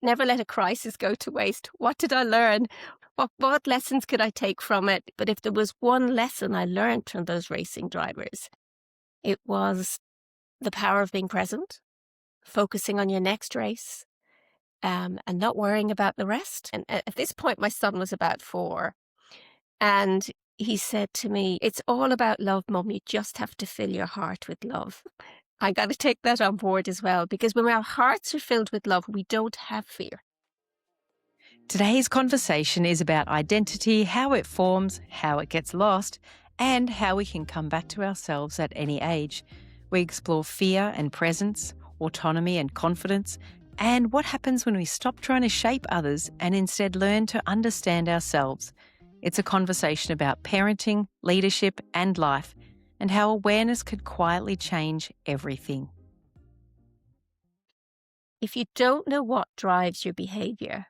Never let a crisis go to waste. What did I learn? What lessons could I take from it? But if there was one lesson I learned from those racing drivers, it was the power of being present, focusing on your next race, and not worrying about the rest. And at this point, my son was about 4, and he said to me, "It's all about love, Mum. You just have to fill your heart with love." I got to take that on board as well, because when our hearts are filled with love, we don't have fear. Today's conversation is about identity, how it forms, how it gets lost, and how we can come back to ourselves at any age. We explore fear and presence, autonomy and confidence, and what happens when we stop trying to shape others and instead learn to understand ourselves. It's a conversation about parenting, leadership, and life, and how awareness could quietly change everything. If you don't know what drives your behavior,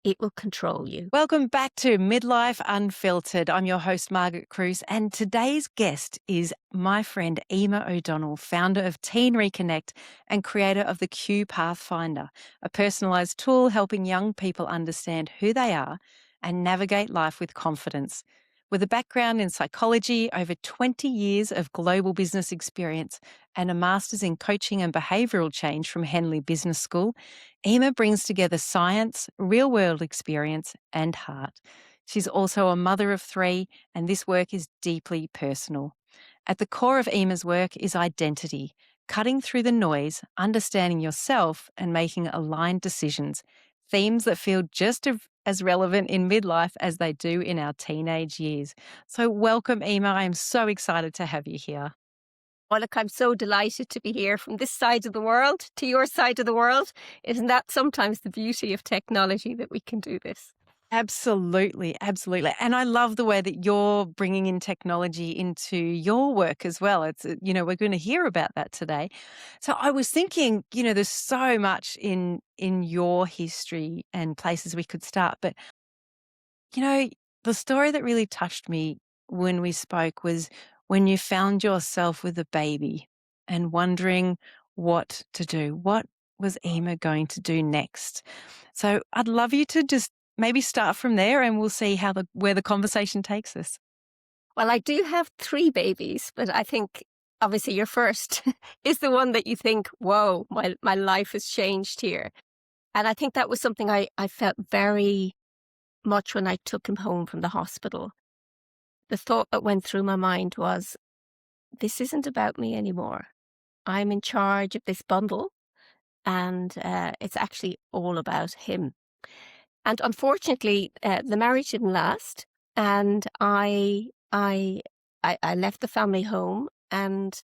it will control you. Welcome back to Midlife Unfiltered. I'm your host, Margit Cruz, and today's guest is my friend Emer O'Donnell, founder of Teen Reconnect and creator of the Q Pathfinder, a personalised tool helping young people understand who they are and navigate life with confidence. With a background in psychology, over 20 years of global business experience, and a master's in coaching and behavioural change from Henley Business School, Emer brings together science, real-world experience, and heart. She's also a mother of 3, and this work is deeply personal. At the core of Emer's work is identity, cutting through the noise, understanding yourself, and making aligned decisions, themes that feel just as relevant in midlife as they do in our teenage years. So welcome, Emer. I am so excited to have you here. Well, look, I'm so delighted to be here from this side of the world to your side of the world. Isn't that sometimes the beauty of technology, that we can do this? Absolutely, absolutely. And I love the way that you're bringing in technology into your work as well. We're going to hear about that today. So I was thinking, there's so much in your history and places we could start. But, the story that really touched me when we spoke was when you found yourself with a baby and wondering what to do. What was Emer going to do next? So I'd love you to just maybe start from there, and we'll see where the conversation takes us. Well, I do have 3 babies, but I think obviously your first is the one that you think, whoa, my life has changed here. And I think that was something I felt very much when I took him home from the hospital. The thought that went through my mind was, this isn't about me anymore. I'm in charge of this bundle, and it's actually all about him. And unfortunately, the marriage didn't last, and I left the family home and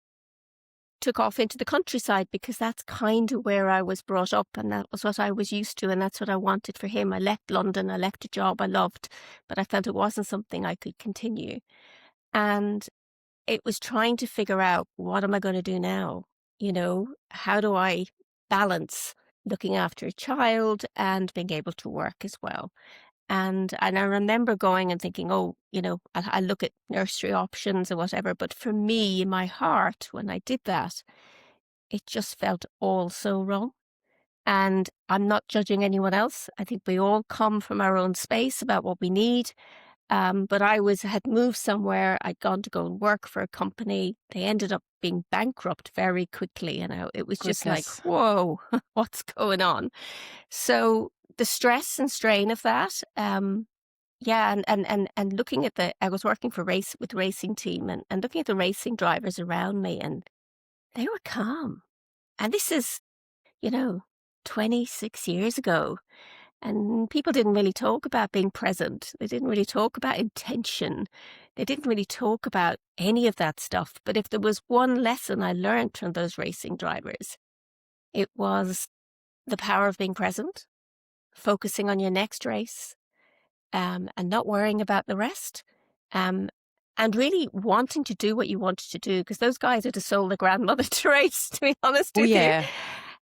took off into the countryside, because that's kind of where I was brought up, and that was what I was used to, and that's what I wanted for him. I left London, I left a job I loved, but I felt it wasn't something I could continue. And it was trying to figure out, what am I going to do now? How do I balance looking after a child and being able to work as well? And I remember going and thinking, I look at nursery options or whatever. But for me, in my heart, when I did that, it just felt all so wrong. And I'm not judging anyone else. I think we all come from our own space about what we need. But I had moved somewhere. I'd gone to go and work for a company. They ended up being bankrupt very quickly. And it was just like, Goodness. whoa, what's going on? So the stress and strain of that, yeah, and looking at I was working with the racing team, and looking at the racing drivers around me, and they were calm. And this is, you know, 26 years ago. And people didn't really talk about being present. They didn't really talk about intention. They didn't really talk about any of that stuff. But if there was one lesson I learned from those racing drivers, it was the power of being present, focusing on your next race, and not worrying about the rest. And really wanting to do what you wanted to do, because those guys had to sold their grandmother to race, to be honest Oh, with you. yeah.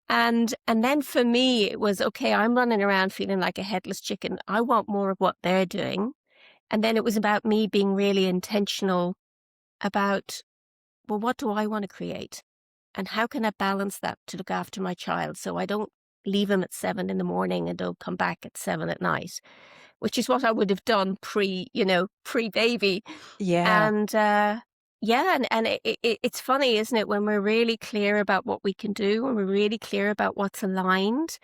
And then for me, it was, okay, I'm running around feeling like a headless chicken. I want more of what they're doing. And then it was about me being really intentional about, well, what do I want to create? And how can I balance that to look after my child, so I don't, leave him at 7 in the morning and don't come back at 7 at night, which is what I would have done pre-baby. Yeah. And, yeah, and it's funny, isn't it, when we're really clear about what we can do, when we're really clear about what's aligned.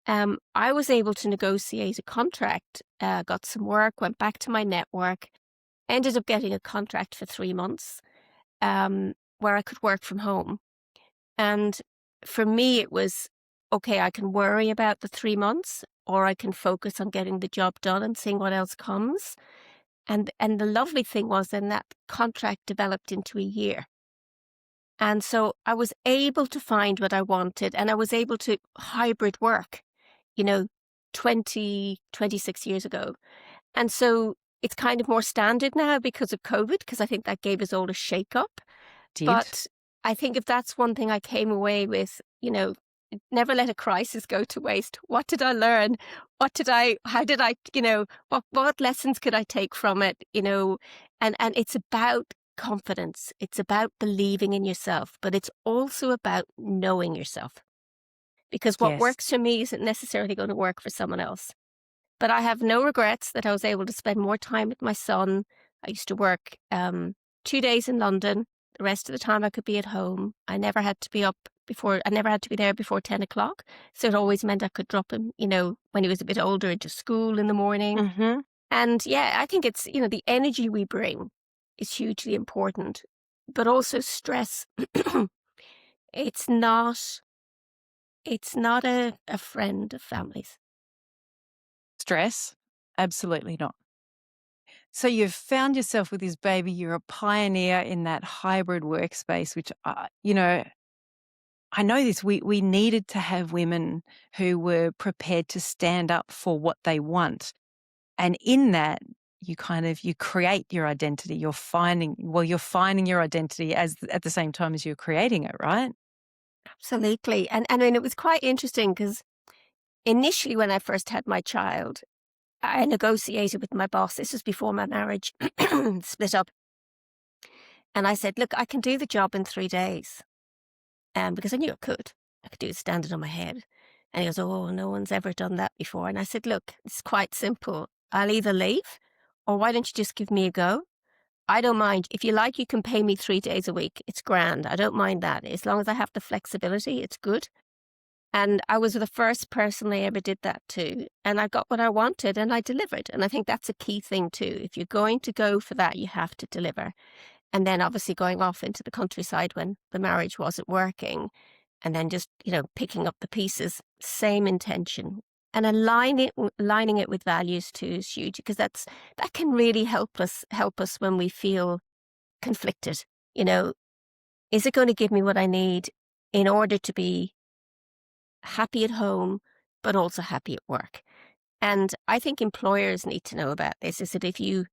I was able to negotiate a contract, got some work, went back to my network, ended up getting a contract for 3 months, where I could work from home. And for me, it was, okay, I can worry about the 3 months, or I can focus on getting the job done and seeing what else comes. And the lovely thing was then that contract developed into a year. And so I was able to find what I wanted, and I was able to hybrid work, you know, 26 years ago. And so it's kind of more standard now because of COVID, because I think that gave us all a shake up. Did. But I think if that's one thing I came away with, never let a crisis go to waste. What did I learn? How did I, what lessons could I take from it? And it's about confidence. It's about believing in yourself, but it's also about knowing yourself, because what Yes. works for me isn't necessarily going to work for someone else. But I have no regrets that I was able to spend more time with my son. I used to work 2 days in London. The rest of the time I could be at home. I never had to be I never had to be there before 10 o'clock. So it always meant I could drop him, when he was a bit older, into school in the morning. Mhm. And yeah, I think it's, the energy we bring is hugely important, but also stress. it's not, it's not a friend of families. Stress? Absolutely not. So you've found yourself with this baby. You're a pioneer in that hybrid workspace, which, I know this. We needed to have women who were prepared to stand up for what they want. And in that, you create your identity. You're finding your identity as at the same time as you're creating it, right? Absolutely. And I mean, it was quite interesting because initially, when I first had my child, I negotiated with my boss. This was before my marriage split up. And I said, look, I can do the job in 3 days. Because I knew I could. I could do it standing on my head. And he goes, oh, no one's ever done that before. And I said, look, it's quite simple. I'll either leave, or why don't you just give me a go? I don't mind. If you like, you can pay me 3 days a week. It's grand. I don't mind that. As long as I have the flexibility, it's good. And I was the first person I ever did that to. And I got what I wanted and I delivered. And I think that's a key thing too. If you're going to go for that, you have to deliver. And then obviously going off into the countryside when the marriage wasn't working, and then just, picking up the pieces, same intention. And aligning it with values too is huge, because that can really help us when we feel conflicted. You know, is it going to give me what I need in order to be happy at home, but also happy at work? And I think employers need to know about this, is that if you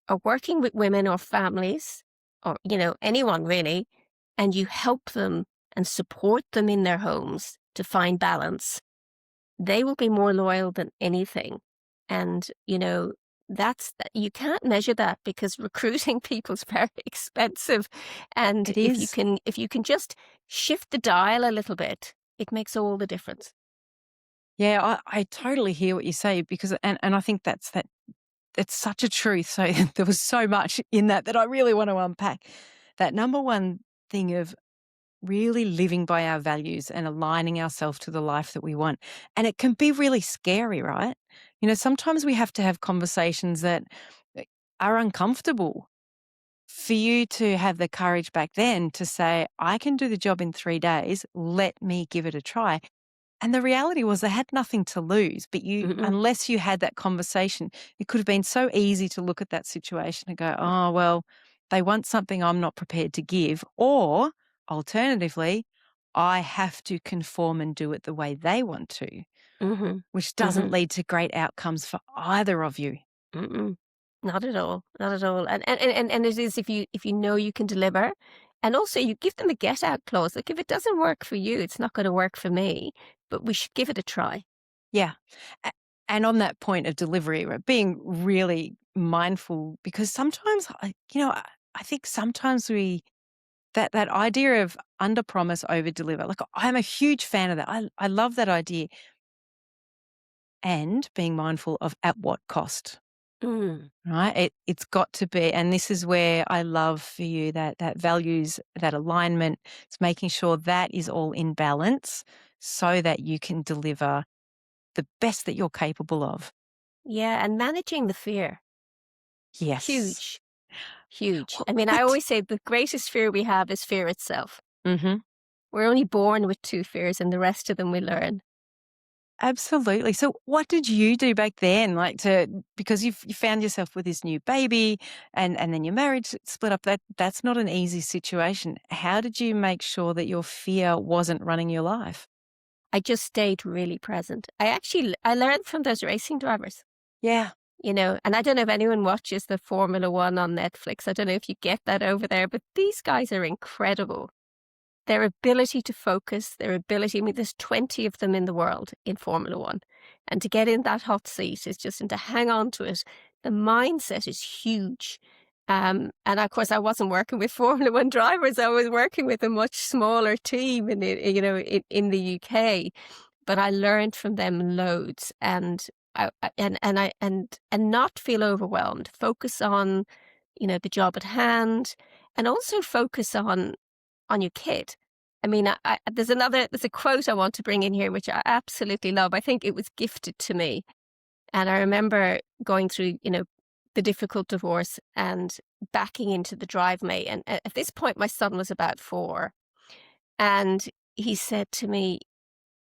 are working with women or families, or, anyone really, and you help them and support them in their homes to find balance, they will be more loyal than anything. And, you can't measure that, because recruiting people is very expensive. And It if you is. can, if you can just shift the dial a little bit, it makes all the difference. Yeah, I totally hear what you say because and I think that it's such a truth. So there was so much in that I really want to unpack. That number one thing of really living by our values and aligning ourselves to the life that we want. And it can be really scary, right? Sometimes we have to have conversations that uh, are uncomfortable. For you to have the courage back then to say, I can do the job in 3 days, let me give it a try. And the reality was they had nothing to lose, but Mm-mm, unless you had that conversation, it could have been so easy to look at that situation and go, oh, well, they want something I'm not prepared to give. Or alternatively, I have to conform and do it the way they want to, mm-hmm, which doesn't mm-hmm. lead to great outcomes for either of you. Mm-mm. Not at all. Not at all. And it is, if you know you can deliver, and also you give them a get out clause. Like, if it doesn't work for you, it's not going to work for me, but we should give it a try. Yeah. A- And on that point of delivery, right, being really mindful because sometimes, I think sometimes that idea of under promise, over deliver. Like, I'm a huge fan of that. I love that idea, and being mindful of at what cost. Mm. Right? It's got to be, and this is where I love for you that values, that alignment. It's making sure that is all in balance so that you can deliver the best that you're capable of. Yeah, and managing the fear. Yes. Huge, huge. What I mean, I what always say the greatest fear we have is fear itself. Mhm. We're only born with 2 fears and the rest of them we learn. Absolutely. So what did you do back then, like, to, because you found yourself with this new baby, and then your marriage split up. That's not an easy situation. How did you make sure that your fear wasn't running your life? I just stayed really present. I learned from those racing drivers, Yeah. and I don't know if anyone watches the Formula One on Netflix. I don't know if you get that over there, but these guys are incredible. Their ability to focus, I mean, there's 20 of them in the world in Formula One. And to get in that hot seat is just, and to hang on to it, the mindset is huge. And of course, I wasn't working with Formula One drivers. I was working with a much smaller team in the UK, but I learned from them loads, and and not feel overwhelmed. Focus on, the job at hand, and also focus on your kid. I mean, there's a quote I want to bring in here, which I absolutely love. I think it was gifted to me. And I remember going through, the difficult divorce and backing into the driveway. And at this point, my son was about 4. And he said to me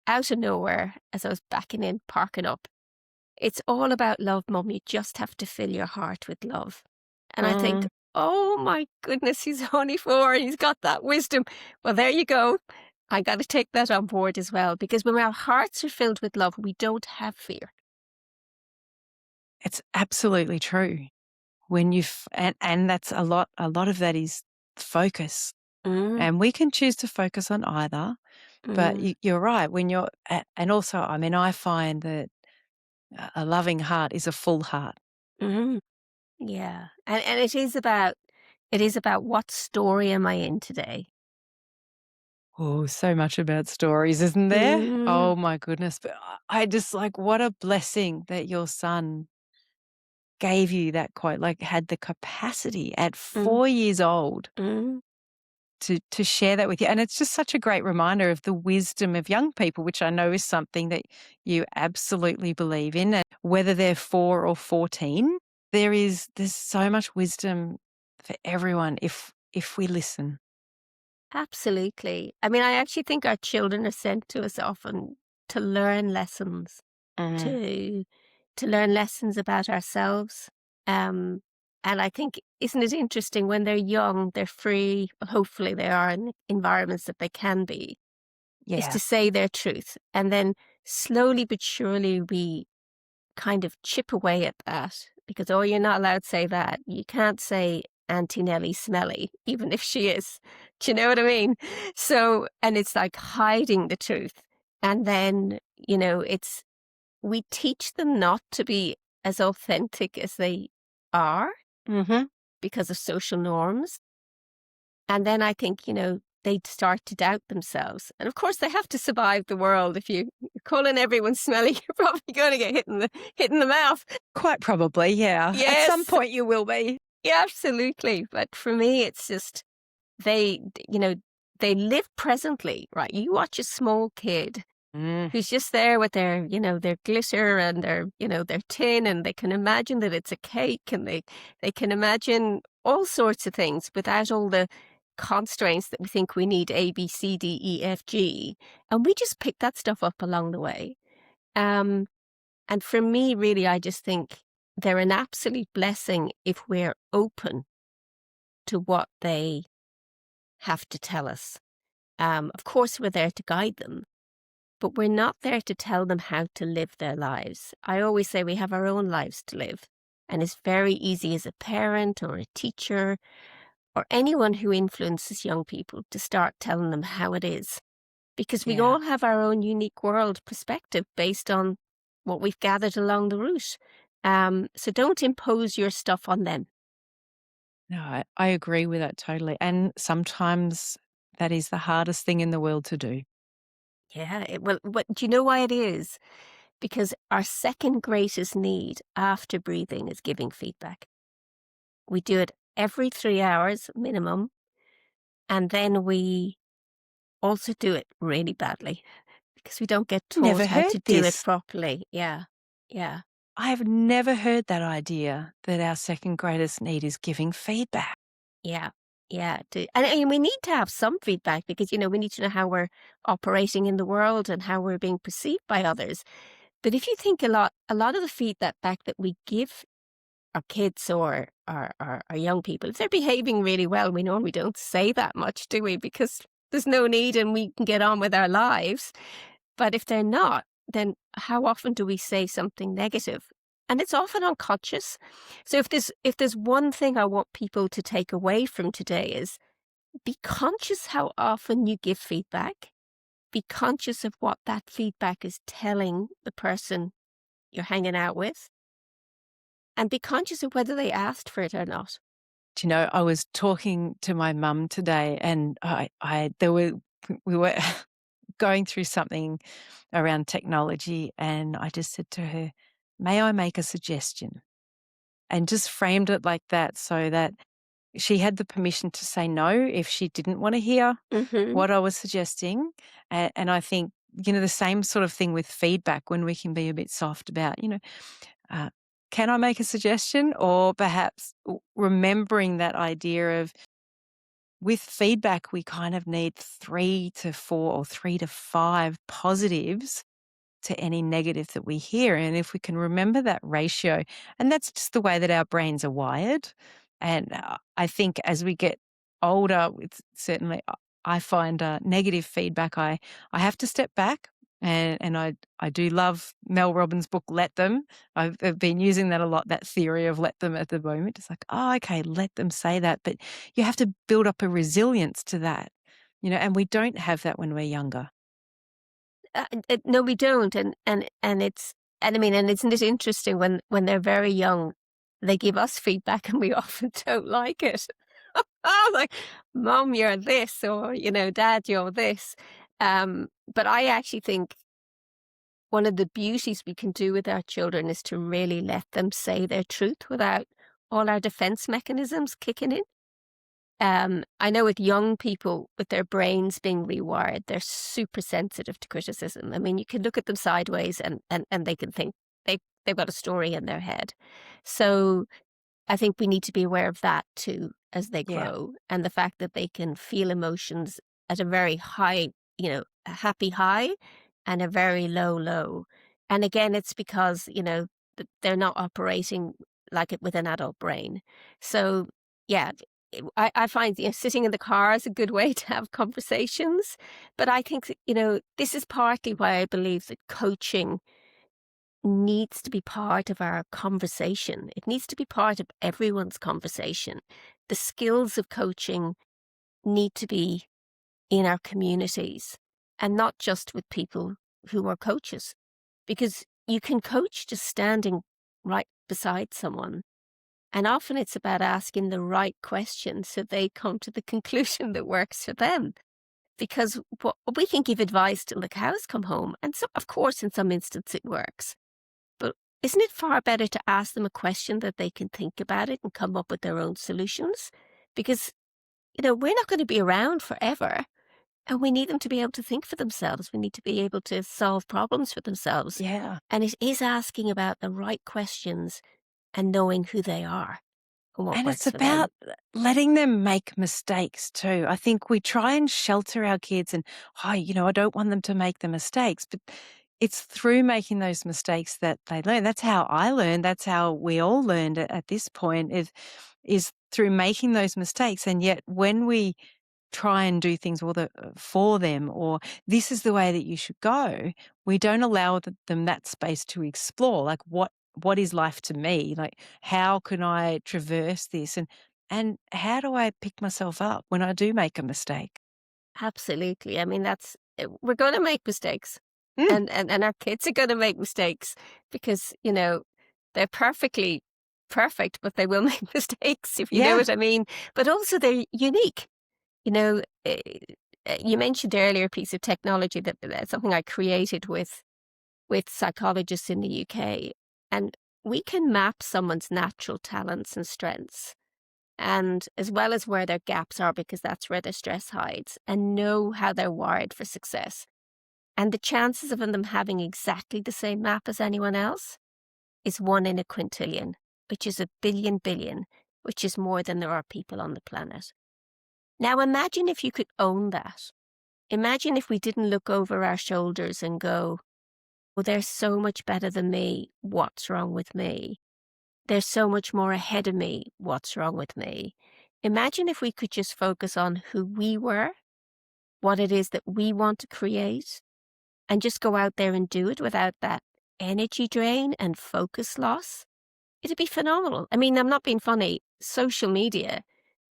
out of nowhere, as I was backing in, parking up, "It's all about love, Mum. You just have to fill your heart with love." And I think, Mm. oh my goodness, he's only 4 and he's got that wisdom. Well, there you go. I got to take that on board as well, because when our hearts are filled with love, we don't have fear. It's absolutely true. When and that's a lot of that is focus. Mm, And we can choose to focus on either, but mm, you're right. When you're and also, I mean, I find that a loving heart is a full heart. mm. Yeah. And it is about what story am I in today? Oh, so much about stories, isn't there? Mm, Oh my goodness. But I just, like, what a blessing that your son gave you that quote, like, had the capacity at mm, 4 years old mm. to share that with you. And it's just such a great reminder of the wisdom of young people, which I know is something that you absolutely believe in. And whether they're 4 or 14, there's so much wisdom for everyone if we listen. Absolutely. I mean, I actually think our children are sent to us often to learn lessons, Mm, to to learn lessons about ourselves. Um, and I think, isn't it interesting when they're young, they're free, well, hopefully they are in environments that they can be, is yeah. to say their truth. And then slowly but surely we kind of chip away at that because, oh, you're not allowed to say that. You can't say Auntie Nellie smelly, even if she is. Do you know what I mean? So, and it's like hiding the truth. And then, we teach them not to be as authentic as they are Hmm. because of social norms. And then I think, they'd start to doubt themselves. And of course, they have to survive the world. If you're calling everyone smelly, you're probably going to get hit in the mouth. Quite probably, yeah. At some Yes, point you will be. yeah, absolutely. But for me, it's just they, you know, they live presently, right? You watch a small kid Mm, who's just there with their glitter and their tin, and they can imagine that it's a cake, and they can imagine all sorts of things without all the constraints that we think we need: A, B, C, D, E, F, G, and we just pick that stuff up along the way. Um, and for me, really, I just think they're an absolute blessing if we're open to what they have to tell us. Of course, we're there to guide them, but we're not there to tell them how to live their lives. I always say we have our own lives to live. And it's very easy as a parent or a teacher or anyone who influences young people to start telling them how it is. Because we yeah. all have our own unique world perspective based on what we've gathered along the route. So don't impose your stuff on them. No, I agree with that totally. And sometimes that is the hardest thing in the world to do. Yeah, well, but do you know why it is? Because our second greatest need after breathing is giving feedback. We do it every 3 hours minimum, and then we also do it really badly because we don't get taught Never how heard to do it this. properly. Yeah, yeah, I've never heard that idea that our second greatest need is giving feedback. yeah, yeah. And we need to have some feedback because, we need to know how we're operating in the world and how we're being perceived by others. But if you think a lot of the feedback back that we give our kids or our young people, if they're behaving really well, we normally don't say that much, do we? Because there's no need and we can get on with our lives. But if they're not, then how often do we say something negative? And it's often unconscious. So if there's one thing I want people to take away from today is be conscious how often you give feedback. Be conscious of what that feedback is telling the person you're hanging out with, and be conscious of whether they asked for it or not. Do you know, I was talking to my mum today and we were going through something around technology and I just said to her, "May I make a suggestion?" And just framed it like that so that she had the permission to say no if she didn't want to hear Hmm. what I was suggesting. And I think, the same sort of thing with feedback when we can be a bit soft about, uh, can I make a suggestion? Or perhaps remembering that idea of with feedback, we kind of need 3 to 4 or 3 to 5 positives to any negative that we hear. And if we can remember that ratio, and that's just the way that our brains are wired. And I think as we get older, it's certainly, I find negative feedback, I have to step back. And I do love Mel Robbins' book, Let Them. I've been using that a lot, that theory of let them at the moment. It's like, oh, okay, let them say that. But you have to build up a resilience to that, and we don't have that when we're younger. No, we don't, and I mean, and isn't it interesting when they're very young, they give us feedback and we often don't like it. Oh, like, Mom, you're this, or Dad, you're this. But I actually think one of the beauties we can do with our children is to really let them say their truth without all our defense mechanisms kicking in. I know with young people, with their brains being rewired, they're super sensitive to criticism. I mean, you can look at them sideways and they can think they've got a story in their head. So I think we need to be aware of that too as they Yeah. grow, and the fact that they can feel emotions at a very high, a happy high and a very low low. And again, it's because, they're not operating like it with an adult brain. So yeah, I find, sitting in the car is a good way to have conversations. But I think, this is partly why I believe that coaching needs to be part of our conversation. It needs to be part of everyone's conversation. The skills of coaching need to be in our communities and not just with people who are coaches, because you can coach just standing right beside someone. And often it's about asking the right question so they come to the conclusion that works for them. Because we can give advice till the cows come home. And so, of course, in some instances it works. But isn't it far better to ask them a question that they can think about it and come up with their own solutions? Because, we're not going to be around forever, and we need them to be able to think for themselves. We need to be able to solve problems for themselves. Yeah. And it is asking about the right questions and knowing who they are and what And it's works for them. about letting them make mistakes too. I think we try and shelter our kids and, oh, I don't want them to make the mistakes. But it's through making those mistakes that they learn. That's how I learned. That's how we all learned at this point is through making those mistakes. And yet when we try and do things for them, or this is the way that you should go, we don't allow them that space to explore, like what is life to me, like how can I traverse this, and how do I pick myself up when I do make a mistake. Absolutely. I mean, we're going to make mistakes, Mm, and our kids are going to make mistakes because, they're perfectly perfect, but they will make mistakes, if you know Yeah, what I mean. But also they're unique. You know, you mentioned earlier a piece of technology that's something I created with psychologists in the UK, and we can map someone's natural talents and strengths, and as well as where their gaps are, because that's where their stress hides, and know how they're wired for success. And the chances of them having exactly the same map as anyone else is 1 in a quintillion, which is a billion billion, which is more than there are people on the planet. Now imagine if you could own that. Imagine if we didn't look over our shoulders and go, well, they're so much better than me. What's wrong with me? They're so much more ahead of me. What's wrong with me? Imagine if we could just focus on who we were, what it is that we want to create, and just go out there and do it without that energy drain and focus loss. It'd be phenomenal. I mean, I'm not being funny. Social media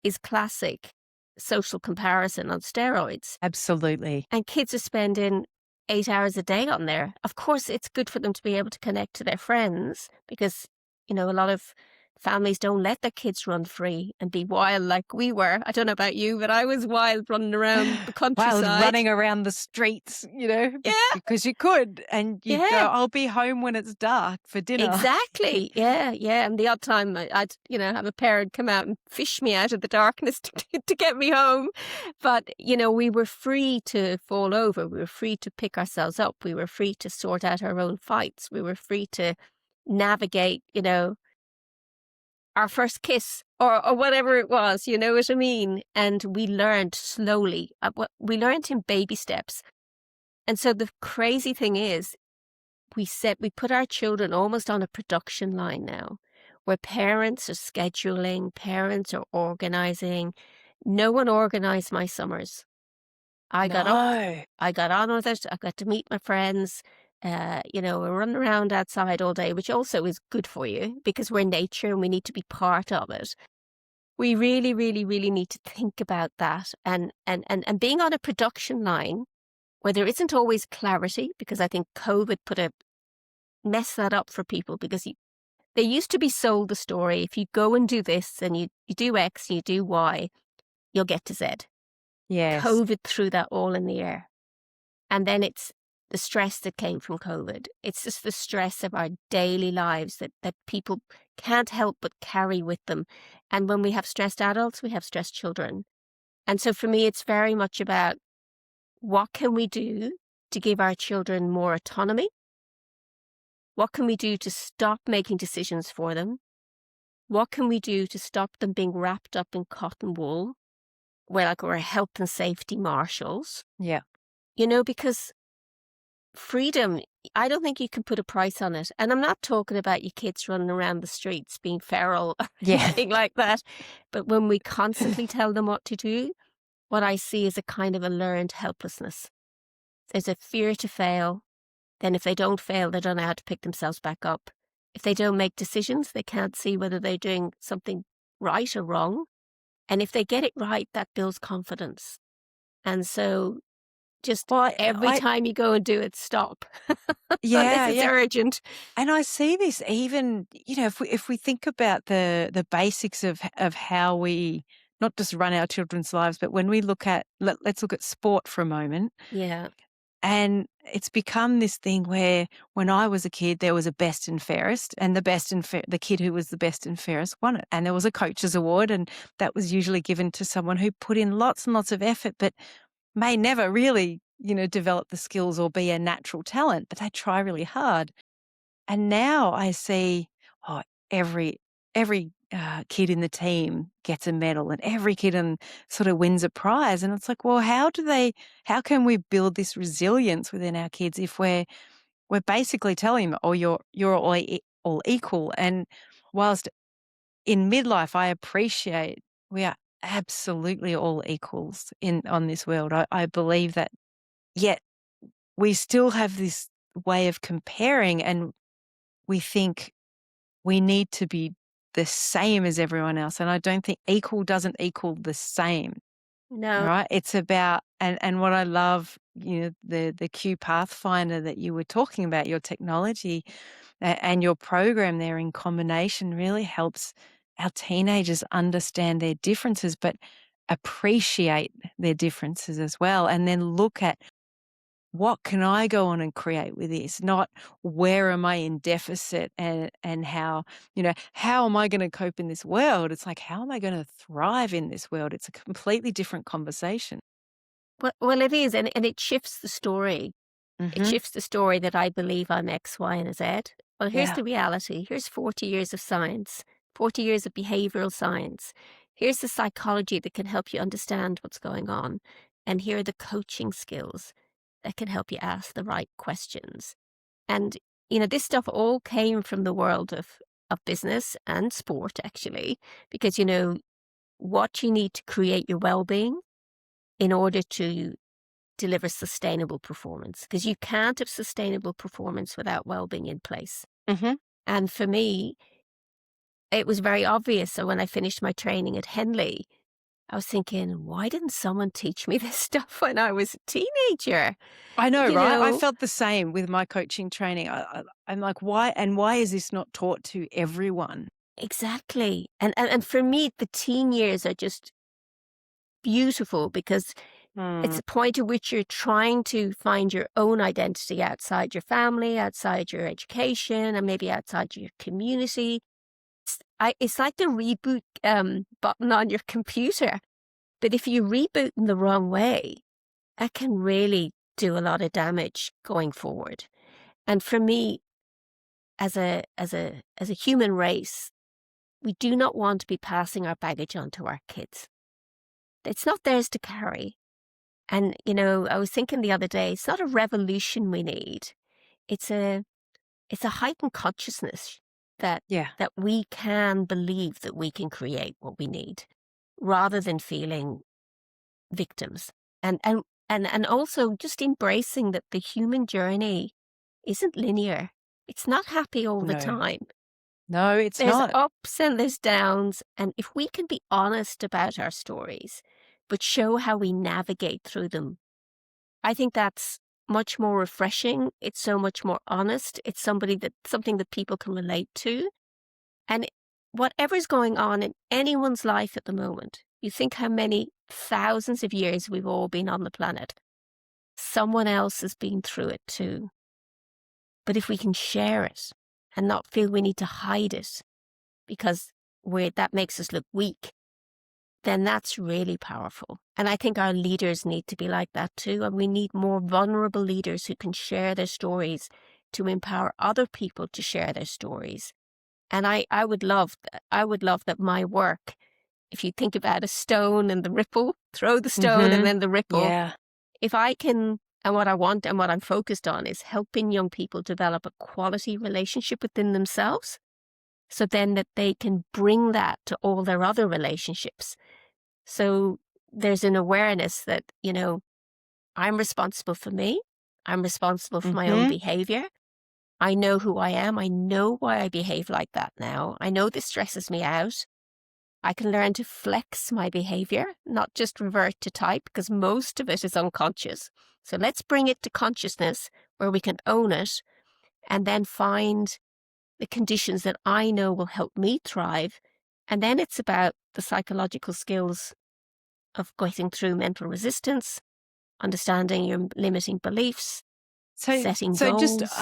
is classic social comparison on steroids. absolutely. And kids are spending 8 hours a day on there. Of course, it's good for them to be able to connect to their friends because, a lot of families don't let their kids run free and be wild like we were. I don't know about you, but I was wild running around the Wild countryside. running around the streets, Yeah, because you could, and you'd go, yeah. "I'll be home when it's dark for dinner." Exactly. Yeah, yeah. And the odd time I'd, have a parent come out and fish me out of the darkness to get me home. But, we were free to fall over. We were free to pick ourselves up. We were free to sort out our own fights. We were free to navigate, our first kiss or whatever it was, you know what I mean? And we learned slowly. We learned in baby steps. And so the crazy thing is, we put our children almost on a production line now, where parents are scheduling, parents are organizing. No one organized my summers. I got up, No. I got on with it, I got to meet my friends. We're running around outside all day, which also is good for you because we're nature and we need to be part of it. We really, really, really need to think about that and being on a production line where there isn't always clarity, because I think COVID put a mess that up for people because they used to be sold the story. If you go and do this and you do X, you do Y, you'll get to Z. Yes. COVID threw that all in the air. And then it's the stress that came from COVID. It's just the stress of our daily lives that people can't help but carry with them. And when we have stressed adults, we have stressed children. And so for me, it's very much about what can we do to give our children more autonomy? What can we do to stop making decisions for them? What can we do to stop them being wrapped up in cotton wool, where like we're health and safety marshals? Yeah. Because freedom, I don't think you can put a price on it. And I'm not talking about your kids running around the streets being feral or Yeah. anything like that. But when we constantly tell them what to do, what I see is a kind of a learned helplessness. There's a fear to fail. Then if they don't fail, they don't know how to pick themselves back up. If they don't make decisions, they can't see whether they're doing something right or wrong. And if they get it right, that builds confidence. And so just Well, every time you go and do it, stop. Unless yeah, it's yeah. urgent. And I see this even, if we think about the basics of how we not just run our children's lives, but when we look at let's look at sport for a moment. Yeah. And it's become this thing where when I was a kid, there was a best and fairest, and the kid who was the best and fairest won it. And there was a coach's award, and that was usually given to someone who put in lots and lots of effort, but may never really, develop the skills or be a natural talent, but they try really hard. And now I see, oh, every kid in the team gets a medal, and every kid sort of wins a prize. And it's like, well, how can we build this resilience within our kids if we're basically telling them, oh, you're all equal. And whilst in midlife, I appreciate we are absolutely all equals on this world. I believe that, yet we still have this way of comparing, and we think we need to be the same as everyone else. And I don't think equal doesn't equal the same, No. right? It's about, and what I love, the Q Pathfinder that you were talking about, your technology, And your program there in combination really helps our teenagers understand their differences, but appreciate their differences as well. And then look at, what can I go on and create with this? Not where am I in deficit, and how, how am I going to cope in this world? It's like, how am I going to thrive in this world? It's a completely different conversation. Well, it is, and it shifts the story. It Mhm. shifts the story that I believe I'm X, Y, and Z. Well, here's Yeah. the reality. Here's 40 years of science, 40 years of behavioral science. Here's the psychology that can help you understand what's going on. And here are the coaching skills that can help you ask the right questions. And, this stuff all came from the world of business and sport, actually, because, what you need to create your well-being in order to deliver sustainable performance, because you can't have sustainable performance without well-being in place. Mhm. And for me, it was very obvious. So when I finished my training at Henley, I was thinking, why didn't someone teach me this stuff when I was a teenager? I know, You right? I know, felt the same with my coaching training. I'm like, why is this not taught to everyone? exactly. And for me, the teen years are just beautiful because it's Mm. a point at which you're trying to find your own identity outside your family, outside your education, and maybe outside your community. It's like the reboot button on your computer. But if you reboot in the wrong way, that can really do a lot of damage going forward. And for me, as a human race, we do not want to be passing our baggage on to our kids. It's not theirs to carry. And I was thinking the other day, it's not a revolution we need. It's a it's a heightened consciousness that Yeah. that we can believe that we can create what we need, rather than feeling victims. And also just embracing that the human journey isn't linear. It's not happy all the No. time. No, it's There's not. ups and there's downs. And if we can be honest about our stories, but show how we navigate through them, I think that's much more refreshing. It's so much more honest. It's something that people can relate to. And whatever's going on in anyone's life at the moment, you think how many thousands of years we've all been on the planet. Someone else has been through it too. But if we can share it and not feel we need to hide it because that makes us look weak, then that's really powerful. And I think our leaders need to be like that too. And we need more vulnerable leaders who can share their stories to empower other people to share their stories. And I would love that my work, if you think about a stone and the ripple, throw the stone and Mhm. then the ripple. Yeah. If I can, and what I want and what I'm focused on is helping young people develop a quality relationship within themselves, so then that they can bring that to all their other relationships. So there's an awareness that, I'm responsible for me. I'm responsible for my own Mhm. behavior. I know who I am. I know why I behave like that now. I know this stresses me out. I can learn to flex my behavior, not just revert to type, because most of it is unconscious. So let's bring it to consciousness where we can own it and then find the conditions that I know will help me thrive. And then it's about the psychological skills of getting through mental resistance, understanding your limiting beliefs, So setting so just, goals.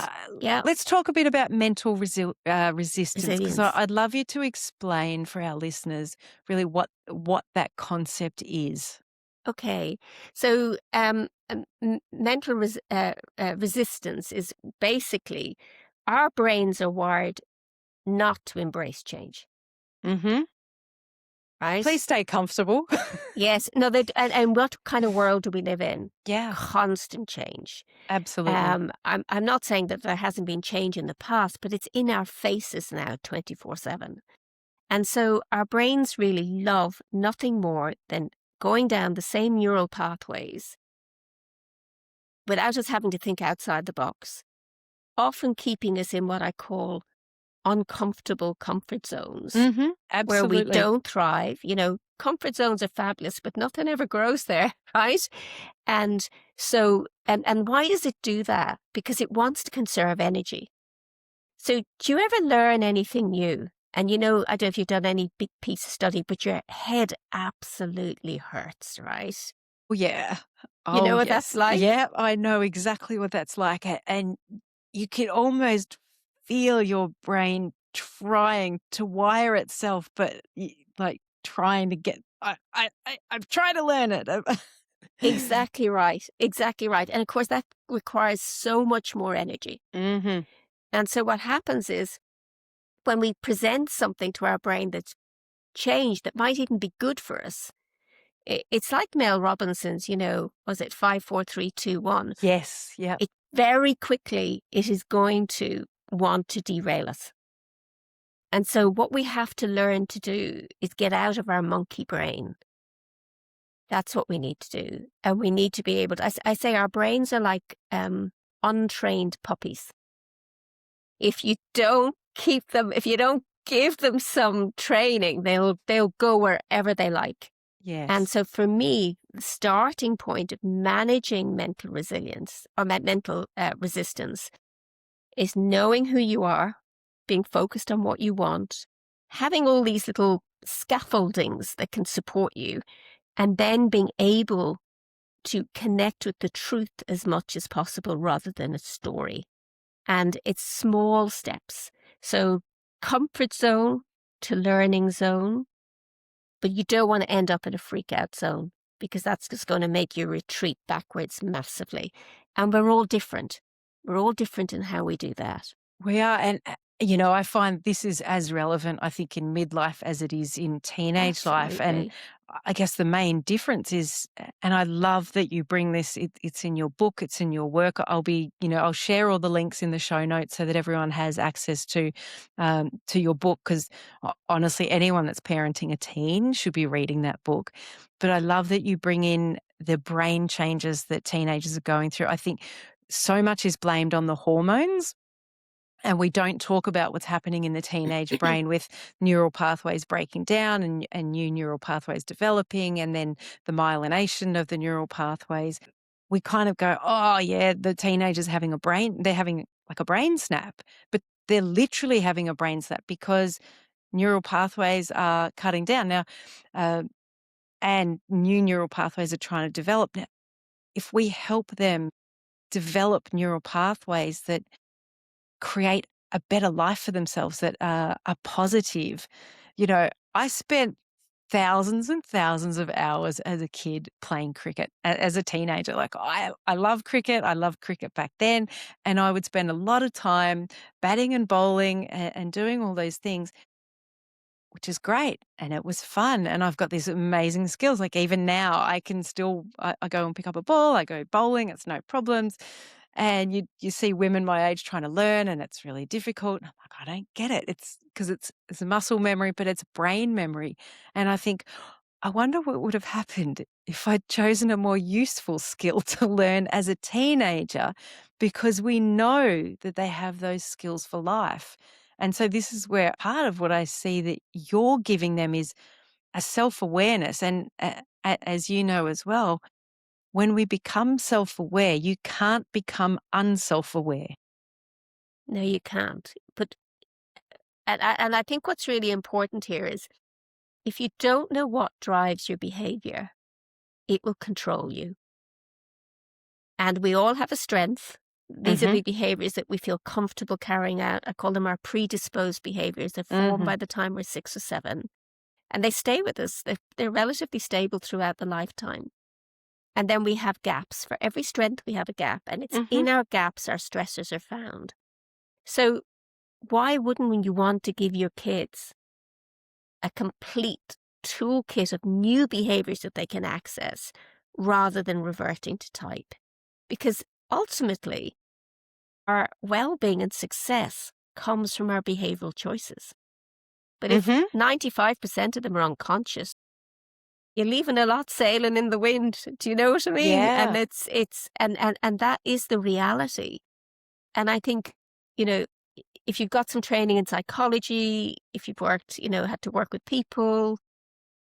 Yeah, let's talk a bit about mental resistance, 'cause resilience. I'd love you to explain for our listeners really what that concept is. Okay, so mental resistance is basically our brains are wired not to embrace change, Mhm. right? Please stay comfortable. Yes, no, and what kind of world do we live in? Yeah, Constant change. absolutely. I'm not saying that there hasn't been change in the past, but it's in our faces now, 24/7. And so our brains really love nothing more than going down the same neural pathways without us having to think outside the box, often keeping us in what I call uncomfortable comfort zones Mhm. where we Absolutely. don't thrive. Comfort zones are fabulous, but nothing ever grows there, right? And so, and why does it do that? Because it wants to conserve energy. So do you ever learn anything new? And I don't know if you've done any big piece of study, but your head absolutely hurts, right? Oh, yeah. You Oh, know what that's yes. like? Yeah, I know exactly what that's like, and you can almost feel your brain trying to wire itself, but like trying to get. I'm trying to learn it. Exactly right. Exactly right. And of course, that requires so much more energy. Hmm. And so what happens is when we present something to our brain that's changed, that might even be good for us, it's like Mel Robinson's, was it 5, 4, 3, 2, 1? Yes. Yeah. It very quickly, it is going to want to derail us. And so what we have to learn to do is get out of our monkey brain. That's what we need to do. And we need to be able to, I say our brains are like untrained puppies. If you don't keep them, if you don't give them some training, they'll go wherever they like. And Yes. so for me, the starting point of managing mental resilience or mental resistance is knowing who you are, being focused on what you want, having all these little scaffoldings that can support you, and then being able to connect with the truth as much as possible rather than a story. And it's small steps. So comfort zone to learning zone, but you don't want to end up in a freak out zone because that's just going to make you retreat backwards massively. And we're all different. We're all different in how we do that. We are, and I find this is as relevant, I think, in midlife as it is in teenage life. And Absolutely. I guess the main difference is, and I love that you bring this. It's in your book, it's in your work. I'll share all the links in the show notes so that everyone has access to your book. Because honestly, anyone that's parenting a teen should be reading that book. But I love that you bring in the brain changes that teenagers are going through. I think so much is blamed on the hormones, and we don't talk about what's happening in the teenage brain with neural pathways breaking down and new neural pathways developing, and then the myelination of the neural pathways. We kind of go, oh, yeah, the teenager's they're having like a brain snap, but they're literally having a brain snap because neural pathways are cutting down now, uh, and new neural pathways are trying to develop. Now, if we help them develop neural pathways that create a better life for themselves, that are positive. I spent thousands and thousands of hours as a kid playing cricket, as a teenager. Like I love cricket. I loved cricket back then. And I would spend a lot of time batting and bowling and doing all those things, which is great. And it was fun. And I've got these amazing skills. Like even now I can still, I go and pick up a ball, I go bowling, it's no problems. And you see women my age trying to learn, and it's really difficult. And I'm like, I don't get it. It's because it's a muscle memory, but it's brain memory. And I think, I wonder what would have happened if I'd chosen a more useful skill to learn as a teenager, because we know that they have those skills for life. And so this is where part of what I see that you're giving them is a self-awareness. And as you know as well, when we become self-aware, you can't become unself-aware. No, you can't. But and I think what's really important here is if you don't know what drives your behavior, it will control you. And we all have a strength. These are Mhm. the behaviors that we feel comfortable carrying out. I call them our predisposed behaviors. They're formed Mhm. by the time we're 6 or 7. And they stay with us. They're relatively stable throughout the lifetime. And then we have gaps. For every strength, we have a gap. And it's Mhm. in our gaps our stressors are found. So why wouldn't you want to give your kids a complete toolkit of new behaviors that they can access rather than reverting to type? Because ultimately, our well-being and success comes from our behavioral choices. But if Mhm. 95% of them are unconscious, you're leaving a lot sailing in the wind. Do you know what I mean? And Yeah. and that is the reality. And I think, you know, if you've got some training in psychology, if you've worked, had to work with people,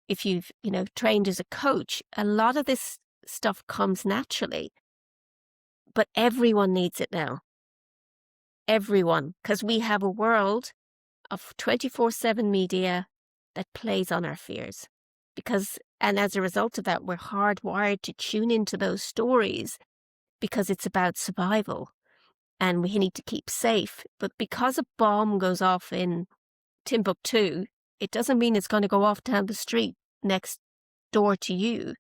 if you've, trained as a coach, a lot of this stuff comes naturally, but everyone needs it now. everyone, because we have a world of 24/7 media that plays on our fears. And as a result of that, we're hardwired to tune into those stories because it's about survival and we need to keep safe. But because a bomb goes off in Timbuktu, it doesn't mean it's going to go off down the street next door to you.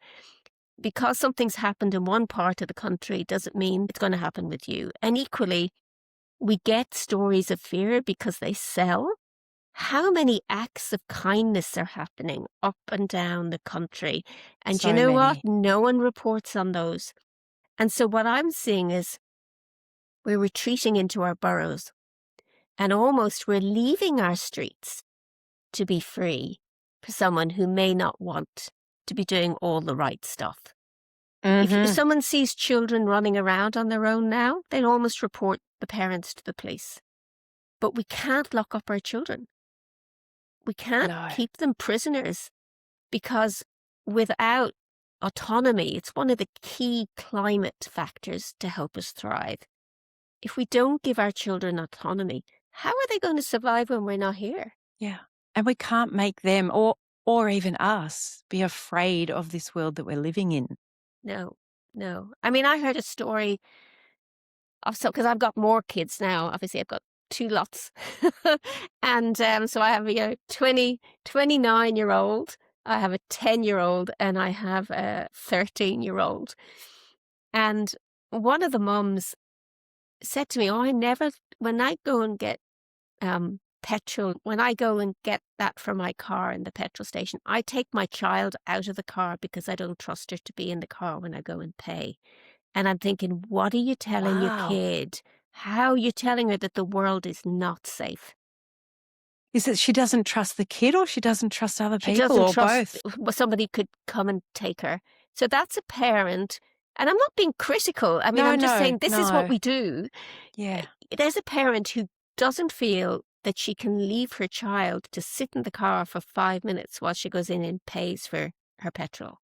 Because something's happened in one part of the country doesn't mean it's going to happen with you. And equally, we get stories of fear because they sell. How many acts of kindness are happening up and down the country? And you So know what? many. No one reports on those. And so what I'm seeing is we're retreating into our burrows and almost we're leaving our streets to be free for someone who may not want to be doing all the right stuff. If Mm-hmm. someone sees children running around on their own now, they'll almost report the parents to the police. But we can't lock up our children. We can't No. keep them prisoners because without autonomy, it's one of the key climate factors to help us thrive. If we don't give our children autonomy, how are they going to survive when we're not here? Yeah. And we can't make them or even us be afraid of this world that we're living in. No, no. I mean, I heard a story of because I've got more kids now. Obviously, I've got two lots. And so I have a 29-year-old, I have a 10-year-old, and I have a 13-year-old. And one of the mums said to me, "Oh, when I go and get petrol, when I go and get that for my car in the petrol station, I take my child out of the car because I don't trust her to be in the car when I go and pay." And I'm thinking, what are you telling your Wow. kid? How are you telling her that the world is not safe? Is it she doesn't trust the kid or she doesn't trust other She people doesn't or trust both? somebody could come and take her. So that's a parent. And I'm not being critical. I mean, No, I'm just no, saying this is what no. we do. Yeah. There's a parent who doesn't feel that she can leave her child to sit in the car for 5 minutes while she goes in and pays for her petrol.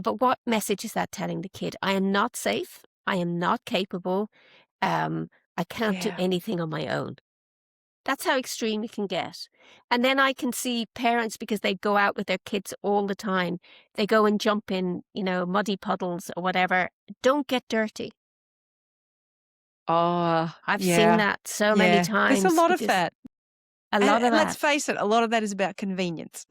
But what message is that telling the kid? I am not safe. I am not capable. I can't do Yeah. anything on my own. That's how extreme it can get. And then I can see parents, because they go out with their kids all the time, they go and jump in, muddy puddles or whatever. Don't get dirty. Oh, I've seen yeah. that so many Yeah. There's a times lot of because that. a And lot of let's that. face it, a lot of that is about convenience.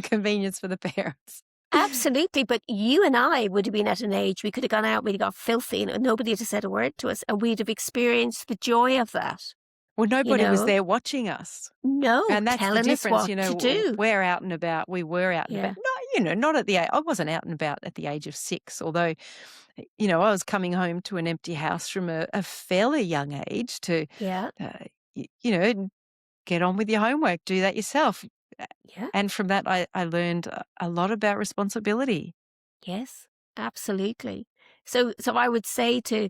Convenience for the parents. Absolutely. But you and I would have been at an age we could have gone out, we'd have got filthy, and nobody would have said a word to us, and we'd have experienced the joy of that. Well, You nobody was know, there watching us. no, And that's the telling us difference, what to do. we're out and about. We were out and about. Yeah. Not at the age, I wasn't out and about at the age of 6, although, I was coming home to an empty house from a fairly young age to, Yeah. get on with your homework, do that yourself. Yeah. And from that, I learned a lot about responsibility. Yes, absolutely. So I would say to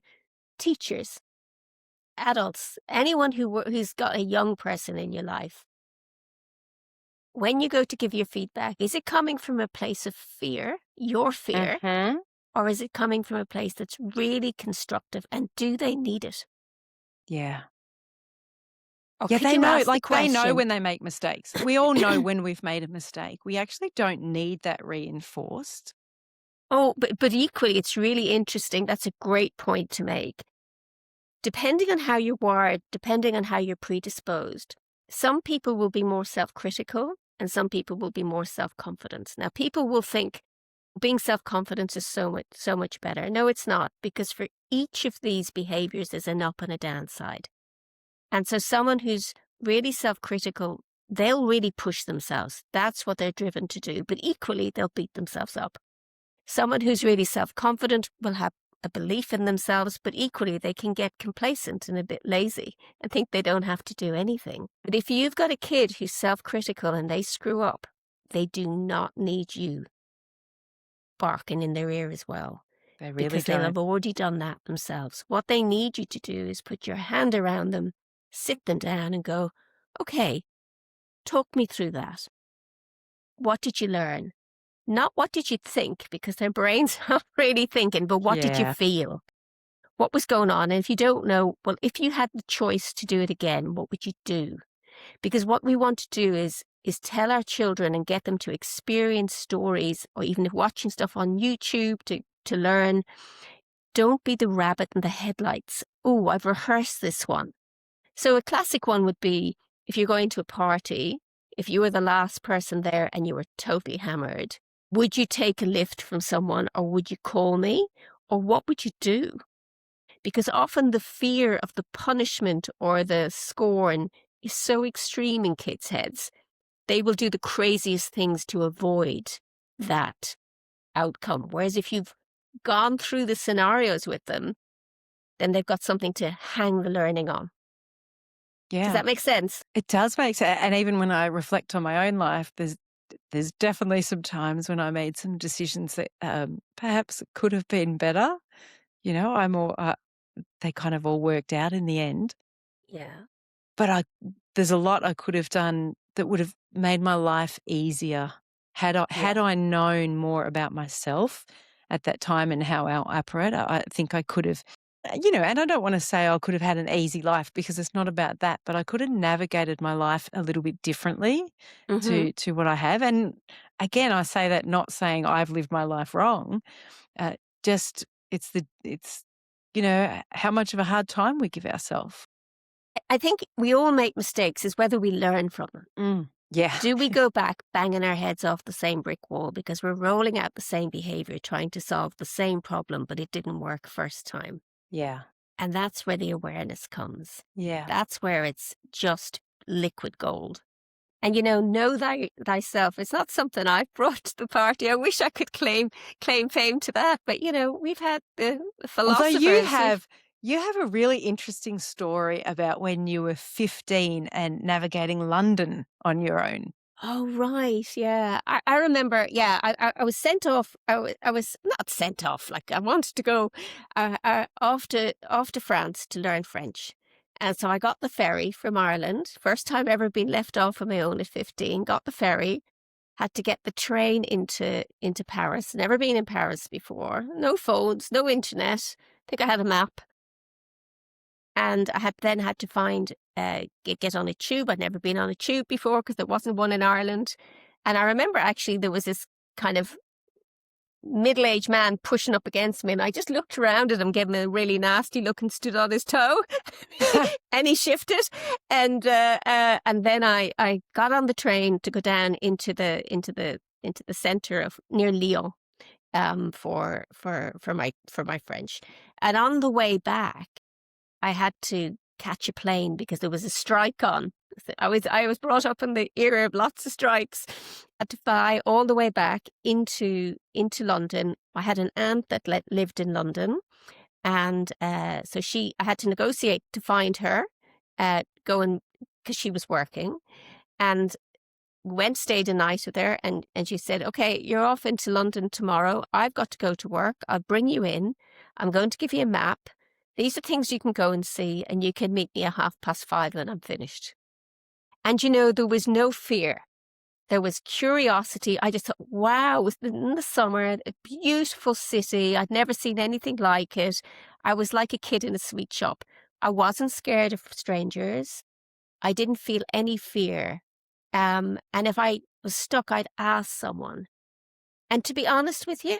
teachers, adults, anyone who's got a young person in your life, when you go to give your feedback, is it coming from a place of fear, your fear, Mhm. or is it coming from a place that's really constructive? And do they need it? Yeah. Or Yeah, could they you know, ask the like, they know question? when they make mistakes. We all know when we've made a mistake. We actually don't need that reinforced. Oh, but equally, it's really interesting. That's a great point to make. Depending on how you're wired, depending on how you're predisposed, some people will be more self-critical and some people will be more self-confident. Now, people will think being self-confident is so much better. No, it's not, because for each of these behaviors, there's an up and a downside. And so someone who's really self-critical, they'll really push themselves. That's what they're driven to do. But equally, they'll beat themselves up. Someone who's really self-confident will have a belief in themselves, but equally they can get complacent and a bit lazy and think they don't have to do anything. But if you've got a kid who's self-critical and they screw up, they do not need you barking in their ear as well, They really because they'll don't. have already done that themselves. What they need you to do is put your hand around them, sit them down and go, okay, talk me through that. What did you learn? Not what did you think, because their brains aren't really thinking, but what did you Yeah. feel? what was going on. And if you don't know, well, if you had the choice to do it again, what would you do? Because what we want to do is tell our children and get them to experience stories, or even if watching stuff on YouTube to learn. Don't be the rabbit in the headlights. Oh, I've rehearsed this one. So a classic one would be if you're going to a party, if you were the last person there and you were totally hammered, would you take a lift from someone, or would you call me? Or what would you do? Because often the fear of the punishment or the scorn is so extreme in kids' heads. They will do the craziest things to avoid that outcome. Whereas if you've gone through the scenarios with them, then they've got something to hang the learning on. Does Yeah, that make sense? it does make sense. And even when I reflect on my own life, there's definitely some times when I made some decisions that perhaps could have been better. You know, they kind of all worked out in the end. Yeah. But there's a lot I could have done that would have made my life easier had Yeah. I known more about myself at that time and how I operate. I think I could have, and I don't want to say I could have had an easy life, because it's not about that, but I could have navigated my life a little bit differently Mm-hmm. to what I have. And again, I say that not saying I've lived my life wrong. Just it's how much of a hard time we give ourselves. I think we all make mistakes, is whether we learn from them. Yeah. Do we go back banging our heads off the same brick wall because we're rolling out the same behavior, trying to solve the same problem, but it didn't work first time? Yeah. And that's where the awareness comes. Yeah. That's where it's just liquid gold. And know thyself. It's not something I've brought to the party. I wish I could claim fame to that. But we've had the Although philosophers. you have a really interesting story about when you were 15 and navigating London on your own. Oh, right. Yeah. I remember. Yeah. I was sent off. I was not sent off. Like, I wanted to go off to France to learn French. And so I got the ferry from Ireland. First time ever been left off on my own at 15. Got the ferry. Had to get the train into Paris. Never been in Paris before. No phones, no internet. Think I had a map. And I had to find get on a tube. I'd never been on a tube before because there wasn't one in Ireland. And I remember actually there was this kind of middle-aged man pushing up against me, and I just looked around at him, gave him a really nasty look, and stood on his toe. And he shifted, and then I got on the train to go down into the center of near Lyon, for my French. And on the way back, I had to catch a plane because there was a strike on. I was brought up in the era of lots of strikes. I had to fly all the way back into London. I had an aunt that lived in London, and so I had to negotiate to find her, going because she was working, and stayed a night with her, and she said, "Okay, you're off into London tomorrow. I've got to go to work. I'll bring you in. I'm going to give you a map. These are things you can go and see, and you can meet me at 5:30 when I'm finished." And there was no fear. There was curiosity. I just thought, wow, it was in the summer, a beautiful city. I'd never seen anything like it. I was like a kid in a sweet shop. I wasn't scared of strangers. I didn't feel any fear. And if I was stuck, I'd ask someone. And to be honest with you,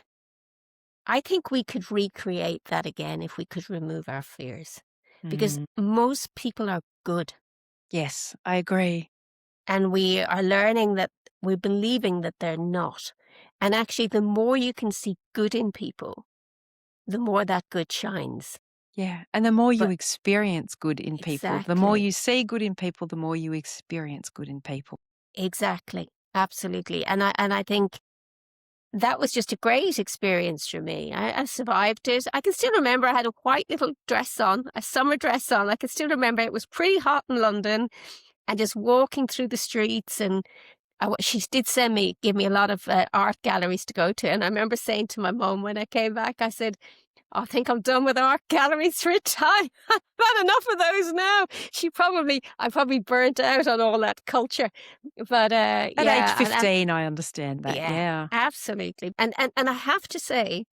I think we could recreate that again if we could remove our fears. Because Mm, most people are good. yes, I agree. And we are learning that we're believing that they're not. And actually, the more you can see good in people, the more that good shines. Yeah, and the more you But experience good in people, the more exactly, you see good in people, the more you experience good in people. exactly, absolutely. And I think that was just a great experience for me. I survived it. I can still remember I had a white little dress on, a summer dress on. I can still remember it was pretty hot in London, and just walking through the streets. And she did give me a lot of art galleries to go to. And I remember saying to my mum when I came back, I said, "I think I'm done with art galleries for a time. I've had enough of those now." I probably burnt out on all that culture. But At age yeah, and 15, I understand that, yeah, yeah. absolutely. And I have to say,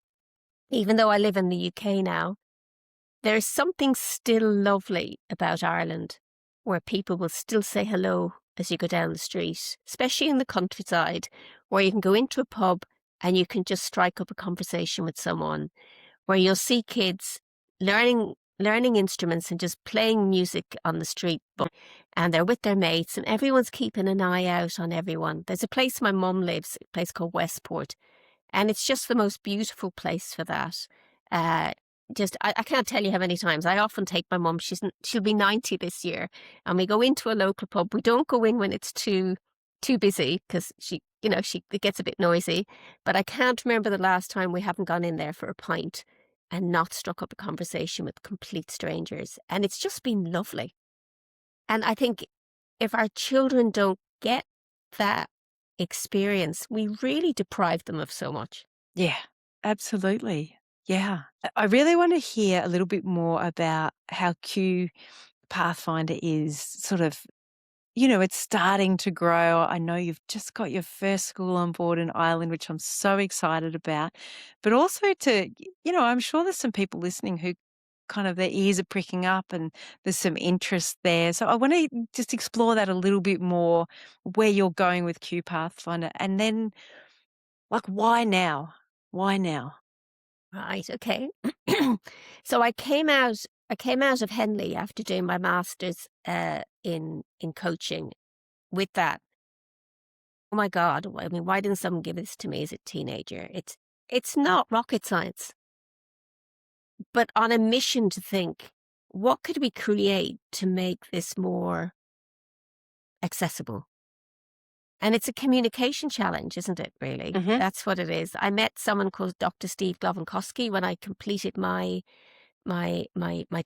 even though I live in the UK now, there's something still lovely about Ireland where people will still say hello as you go down the street, especially in the countryside, where you can go into a pub and you can just strike up a conversation with someone, where you'll see kids learning instruments and just playing music on the street, and they're with their mates and everyone's keeping an eye out on everyone. There's a place my mum lives, a place called Westport, and it's just the most beautiful place for that. I can't tell you how many times I often take my mum. She'll be 90 this year, and we go into a local pub. We don't go in when it's too busy because it gets a bit noisy. But I can't remember the last time we haven't gone in there for a pint and not struck up a conversation with complete strangers. And it's just been lovely. And I think if our children don't get that experience, we really deprive them of so much. Yeah, absolutely. Yeah. I really want to hear a little bit more about how Q Pathfinder is sort of, it's starting to grow. I know you've just got your first school on board in Ireland, which I'm so excited about. But also I'm sure there's some people listening who kind of their ears are pricking up and there's some interest there. So I want to just explore that a little bit more, where you're going with Q Pathfinder, and then why now? Why now? Right. Okay. So I came out of Henley after doing my master's in coaching with that. Oh my God. I mean, why didn't someone give this to me as a teenager? It's not rocket science, but on a mission to think, what could we create to make this more accessible? And it's a communication challenge, isn't it, really? Mhm. That's what it is. I met someone called Dr. Steve Glovenkowski when I completed my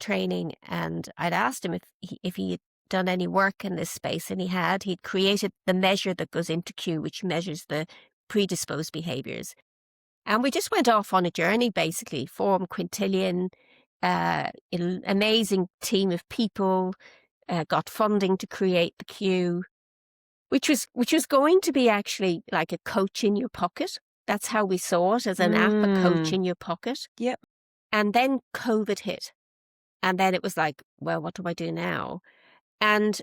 training, and I'd asked him if he had done any work in this space, and he'd created the measure that goes into Q, which measures the predisposed behaviors. And we just went off on a journey, basically, formed Quintillion, an amazing team of people, got funding to create the Q, which was going to be actually like a coach in your pocket. That's how we saw it, as an app, a coach in your pocket. Yep. And then COVID hit. And then it was like, well, what do I do now? And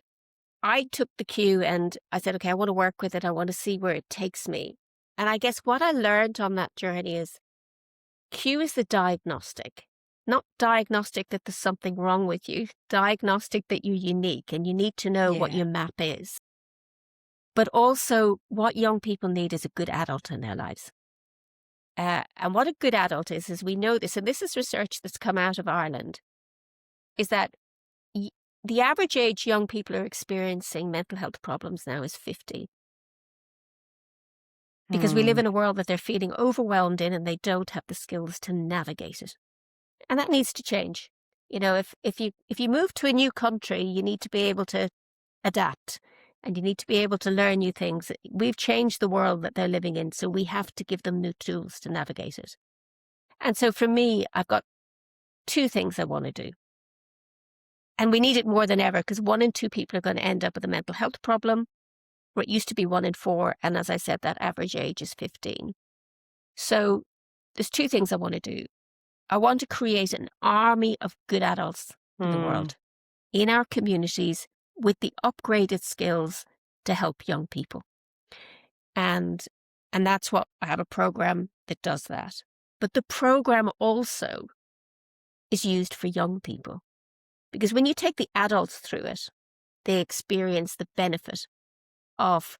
I took the Q and I said, okay, I want to work with it. I want to see where it takes me. And I guess what I learned on that journey is Q is the diagnostic, not diagnostic that there's something wrong with you, diagnostic that you're unique and you need to know what Yeah. your map is. But also what young people need is a good adult in their lives. And what a good adult is we know this, and this is research that's come out of Ireland, is that the average age young people are experiencing mental health problems now is 50. Because we live in a world that they're feeling overwhelmed in and they don't have the skills to navigate it. And that needs to change. If you move to a new country, you need to be able to adapt and you need to be able to learn new things. We've changed the world that they're living in, so we have to give them new tools to navigate it. And so for me, I've got two things I want to do. And we need it more than ever because 1 in 2 people are going to end up with a mental health problem, where it used to be 1 in 4. And as I said, that average age is 15. So there's two things I want to do. I want to create an army of good adults in the world, in our communities, with the upgraded skills to help young people. And that's what I have, a program that does that. But the program also is used for young people. Because when you take the adults through it, they experience the benefit of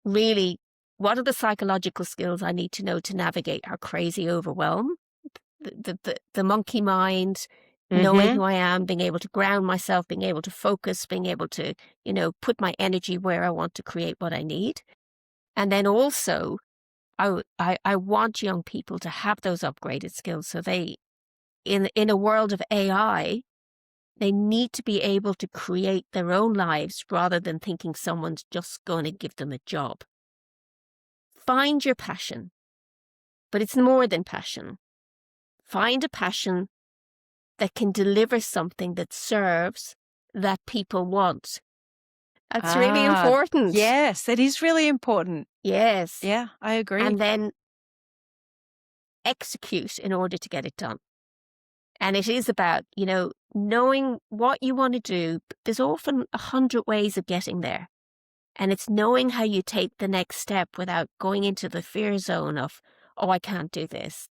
really, what are the psychological skills I need to know to navigate our crazy overwhelm? The monkey mind, knowing who I am, being able to ground myself, being able to focus, being able to, put my energy where I want to create what I need. And then also, I want young people to have those upgraded skills. So they, in a world of AI, they need to be able to create their own lives rather than thinking someone's just going to give them a job. Find your passion, but it's more than passion. Find a passion that can deliver something that serves that people want. That's really important. Yes, that is really important. Yes. Yeah, I agree. And then execute in order to get it done. And it is about, knowing what you want to do. There's often 100 ways of getting there. And it's knowing how you take the next step without going into the fear zone of, oh, I can't do this.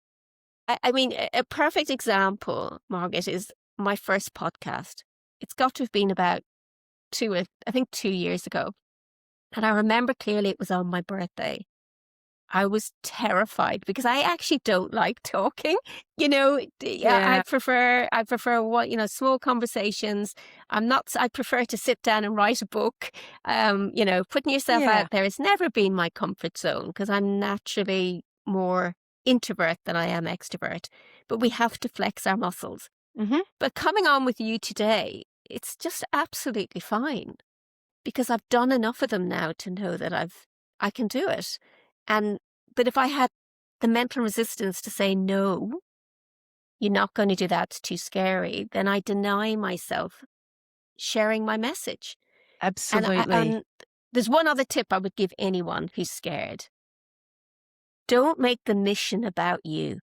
I mean, a perfect example, Margit, is my first podcast. It's got to have been about I think 2 years ago. And I remember clearly it was on my birthday. I was terrified because I actually don't like talking. Yeah. I prefer what, small conversations. I prefer to sit down and write a book. Putting yourself Yeah. out there has never been my comfort zone because I'm naturally more introvert than I am extrovert. But we have to flex our muscles. Mhm. But coming on with you today, it's just absolutely fine because I've done enough of them now to know that I can do it. And but if I had the mental resistance to say no, you're not going to do that, it's too scary, then I deny myself sharing my message. Absolutely. And there's one other tip I would give anyone who's scared. Don't make the mission about you.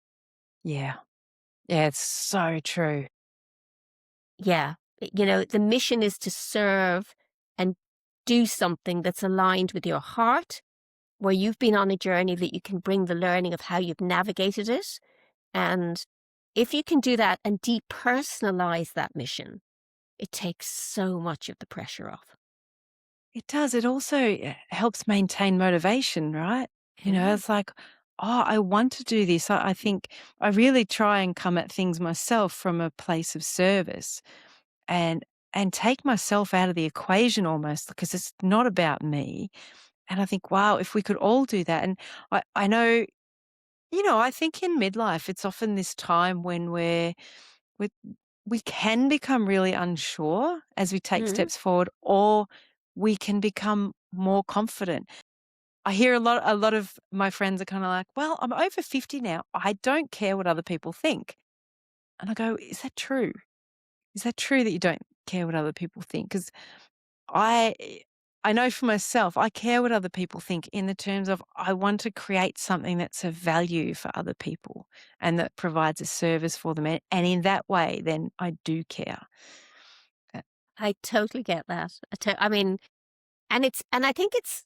Yeah. Yeah, it's so true. Yeah. The mission is to serve and do something that's aligned with your heart, where you've been on a journey that you can bring the learning of how you've navigated it. And if you can do that and depersonalize that mission, it takes so much of the pressure off. It does. It also helps maintain motivation, right? Yeah. It's like, oh, I want to do this. I think I really try and come at things myself from a place of service and take myself out of the equation almost because it's not about me. And I think, wow, if we could all do that. And I know, I think in midlife, it's often this time when we we can become really unsure as we take Mhm. steps forward, or we can become more confident. I hear a lot of my friends are kind of like, "Well, I'm over 50 now. I don't care what other people think." And I go, "Is that true? Is that true that you don't care what other people think?" Because I I know for myself, I care what other people think in the terms of I want to create something that's of value for other people and that provides a service for them. And in that way, then I do care. Uh, I totally get that. I mean, and I think it's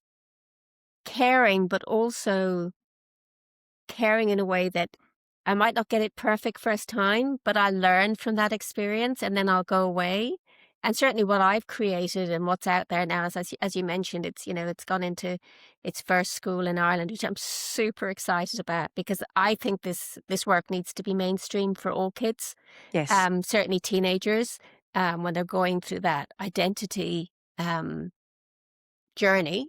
caring, but also caring in a way that I might not get it perfect first time, but I learn from that experience and then I'll go away. And certainly what I've created and what's out there now is, as you mentioned, it's gone into its first school in Ireland, which I'm super excited about because I think this work needs to be mainstream for all kids, yes. certainly teenagers, when they're going through that identity um, journey.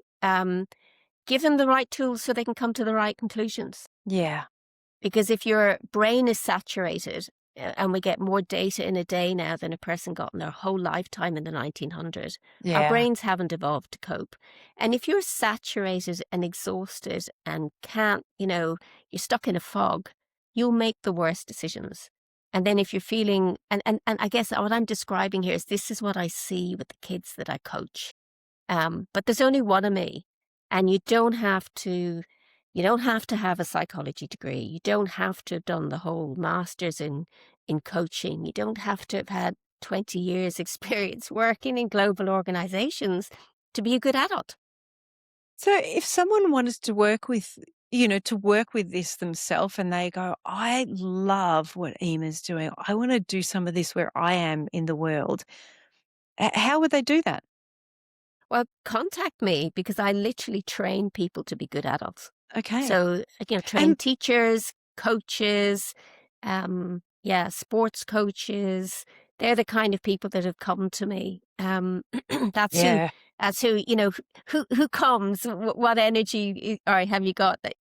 Give them the right tools so they can come to the right conclusions. Yeah. Because if your brain is saturated, and we get more data in a day now than a person got in their whole lifetime in the 1900s, our Yeah. brains haven't evolved to cope. And if you're saturated and exhausted and can't, you're stuck in a fog, you'll make the worst decisions. And then if you're feeling, and I guess what I'm describing here is this is what I see with the kids that I coach. But there's only one of me, and you don't have to have a psychology degree. You don't have to have done the whole masters in coaching. You don't have to have had 20 years experience working in global organizations to be a good adult. So if someone wanted to work with, to work with this themselves and they go, I love what Emer's doing. I want to do some of this where I am in the world. How would they do that? Well, contact me because I literally train people to be good adults. Okay. So, train And teachers, coaches, yeah, sports coaches. They're the kind of people that have come to me. That's who, yeah, that's who, who comes, what energy or have you got that,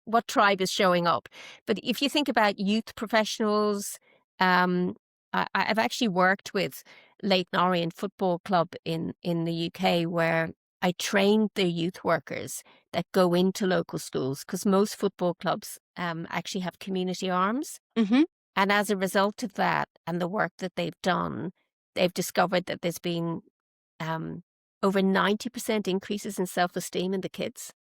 what tribe is showing up. But if you think about youth professionals, I've actually worked with Leighton Orient Football Club in the UK where I trained their youth workers that go into local schools because most football clubs actually have community arms. hmm And as a result of that and the work that they've done, they've discovered that there's been um, over 90% increases in self esteem in the kids.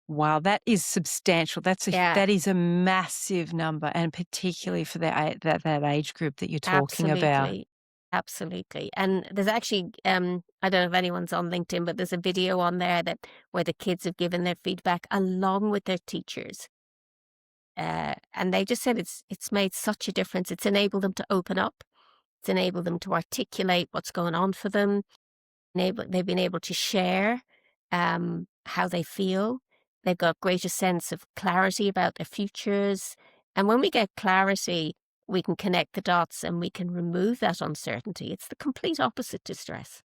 Wow, that is substantial. Yeah, That is a massive number, and particularly for that age group that you're talking about. absolutely. Absolutely. And there's actually, I don't know if anyone's on LinkedIn, but there's a video on there that where the kids have given their feedback along with their teachers. And they just said it's made such a difference. It's enabled them to open up. It's enabled them to articulate what's going on for them. They've been able to share how they feel. They've got greater sense of clarity about their futures. And when we get clarity, we can connect the dots and we can remove that uncertainty. It's the complete opposite to stress.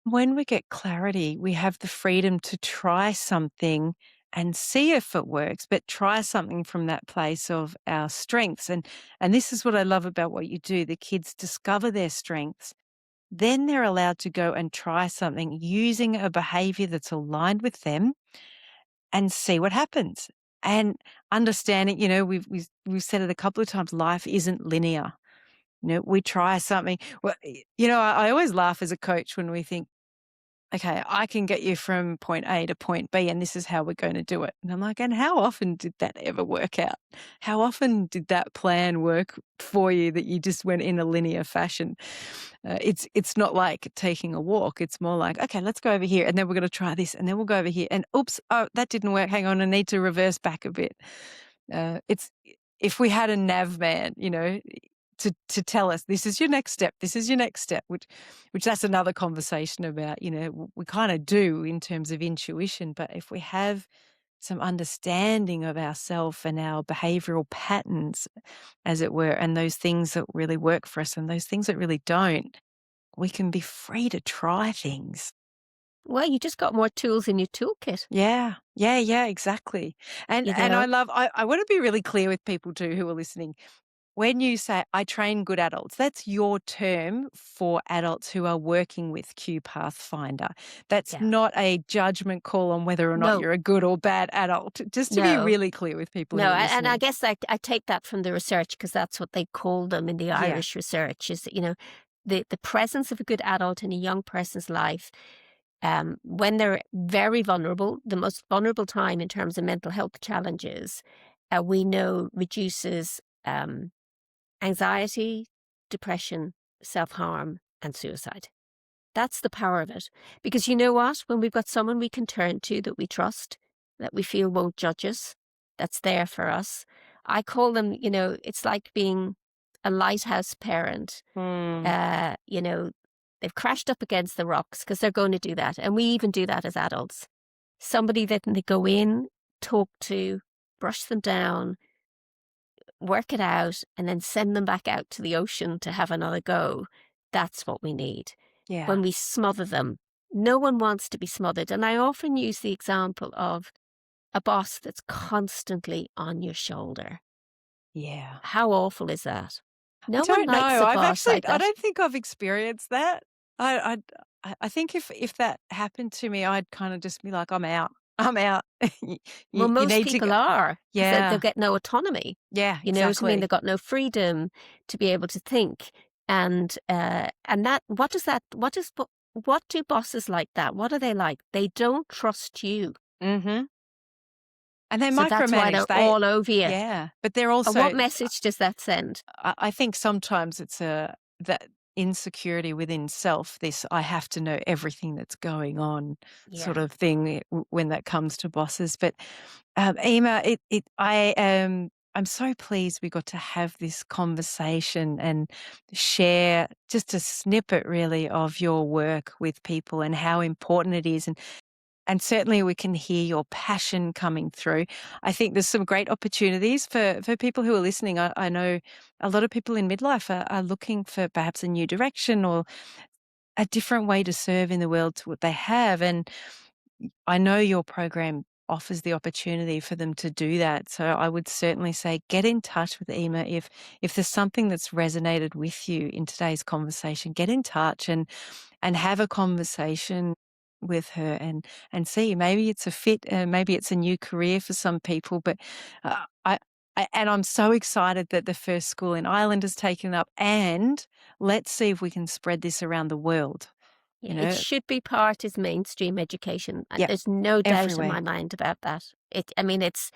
When we get clarity, we have the freedom to try something and see if it works, but try something from that place of our strengths. And this is what I love about what you do. The kids discover their strengths. Then they're allowed to go and try something using a behavior that's aligned with them and see what happens. And understanding, we've said it a couple of times, life isn't linear. We try something. Well, I always laugh as a coach when we think, okay, I can get you from point A to point B, and this is how we're going to do it. And I'm like, and how often did that ever work out? How often did that plan work for you that you just went in a linear fashion? It's not like taking a walk. It's more like, okay, let's go over here, and then we're going to try this, and then we'll go over here, and oops, oh, that didn't work. Hang on, I need to reverse back a bit. It's if we had a nav man, to tell us this is your next step, this is your next step, which that's another conversation about, we kind of do in terms of intuition, but if we have some understanding of ourself and our behavioral patterns, as it were, and those things that really work for us and those things that really don't, we can be free to try things. Well, you just got more tools in your toolkit, Yeah, yeah, yeah, exactly. And you and know? I want to be really clear with people too who are listening. When you say, "I train good adults," that's your term for adults who are working with Q Pathfinder. That's Yeah. not a judgment call on whether or not No, you're a good or bad adult, just to be no. really clear with people No, who are and I listening. guess I take that from the research because that's what they call them in the Yeah. Irish research is that, the presence of a good adult in a young person's life, when they're very vulnerable, the most vulnerable time in terms of mental health challenges, we know reduces anxiety, depression, self-harm, and suicide. That's the power of it. Because you know what? When we've got someone we can turn to that we trust, that we feel won't judge us, that's there for us. I call them, it's like being a lighthouse parent. Mm, Uh, you know, they've crashed up against the rocks because they're going to do that. And we even do that as adults. Somebody that they go in, talk to, brush them down, work it out, and then send them back out to the ocean to have another go. That's what we need. yeah, When we smother them, no one wants to be smothered. And I often use the example of a boss that's constantly on your shoulder. yeah. How awful is that? I No one don't likes know. a boss like I that. don't think I've experienced that. I I think if that happened to me, I'd kinda just be like, "I'm out. I'm out. You Well, you most need to go." people are because they'll Yeah, get no autonomy. yeah, You know what I mean? exactly. They've got no freedom to be able to think. And that, what do bosses like that? What are they like? They don't trust you. Mhm. And they So that's why micromanage. they're all over you. Yeah, but they're And what also message does that send? I think sometimes it's a that insecurity within self, this "I have to know everything that's going on" sort Yeah. of thing when that comes to bosses. But, Emma, I'm so pleased we got to have this conversation and share just a snippet really of your work with people and how important it is, and certainly we can hear your passion coming through. I think there's some great opportunities for people who are listening. I know a lot of people in midlife are looking for perhaps a new direction or a different way to serve in the world to what they have. And I know your program offers the opportunity for them to do that. So I would certainly say get in touch with Ema if there's something that's resonated with you in today's conversation. Get in touch and have a conversation with her and see maybe it's a fit, maybe it's a new career for some people. But uh, I. And I'm so excited that the first school in Ireland has taken it up, and let's see if we can spread this around the world. you Yeah, it know? should be part is mainstream education, and Yep, there's no doubt in everywhere. my mind about that. I mean, it's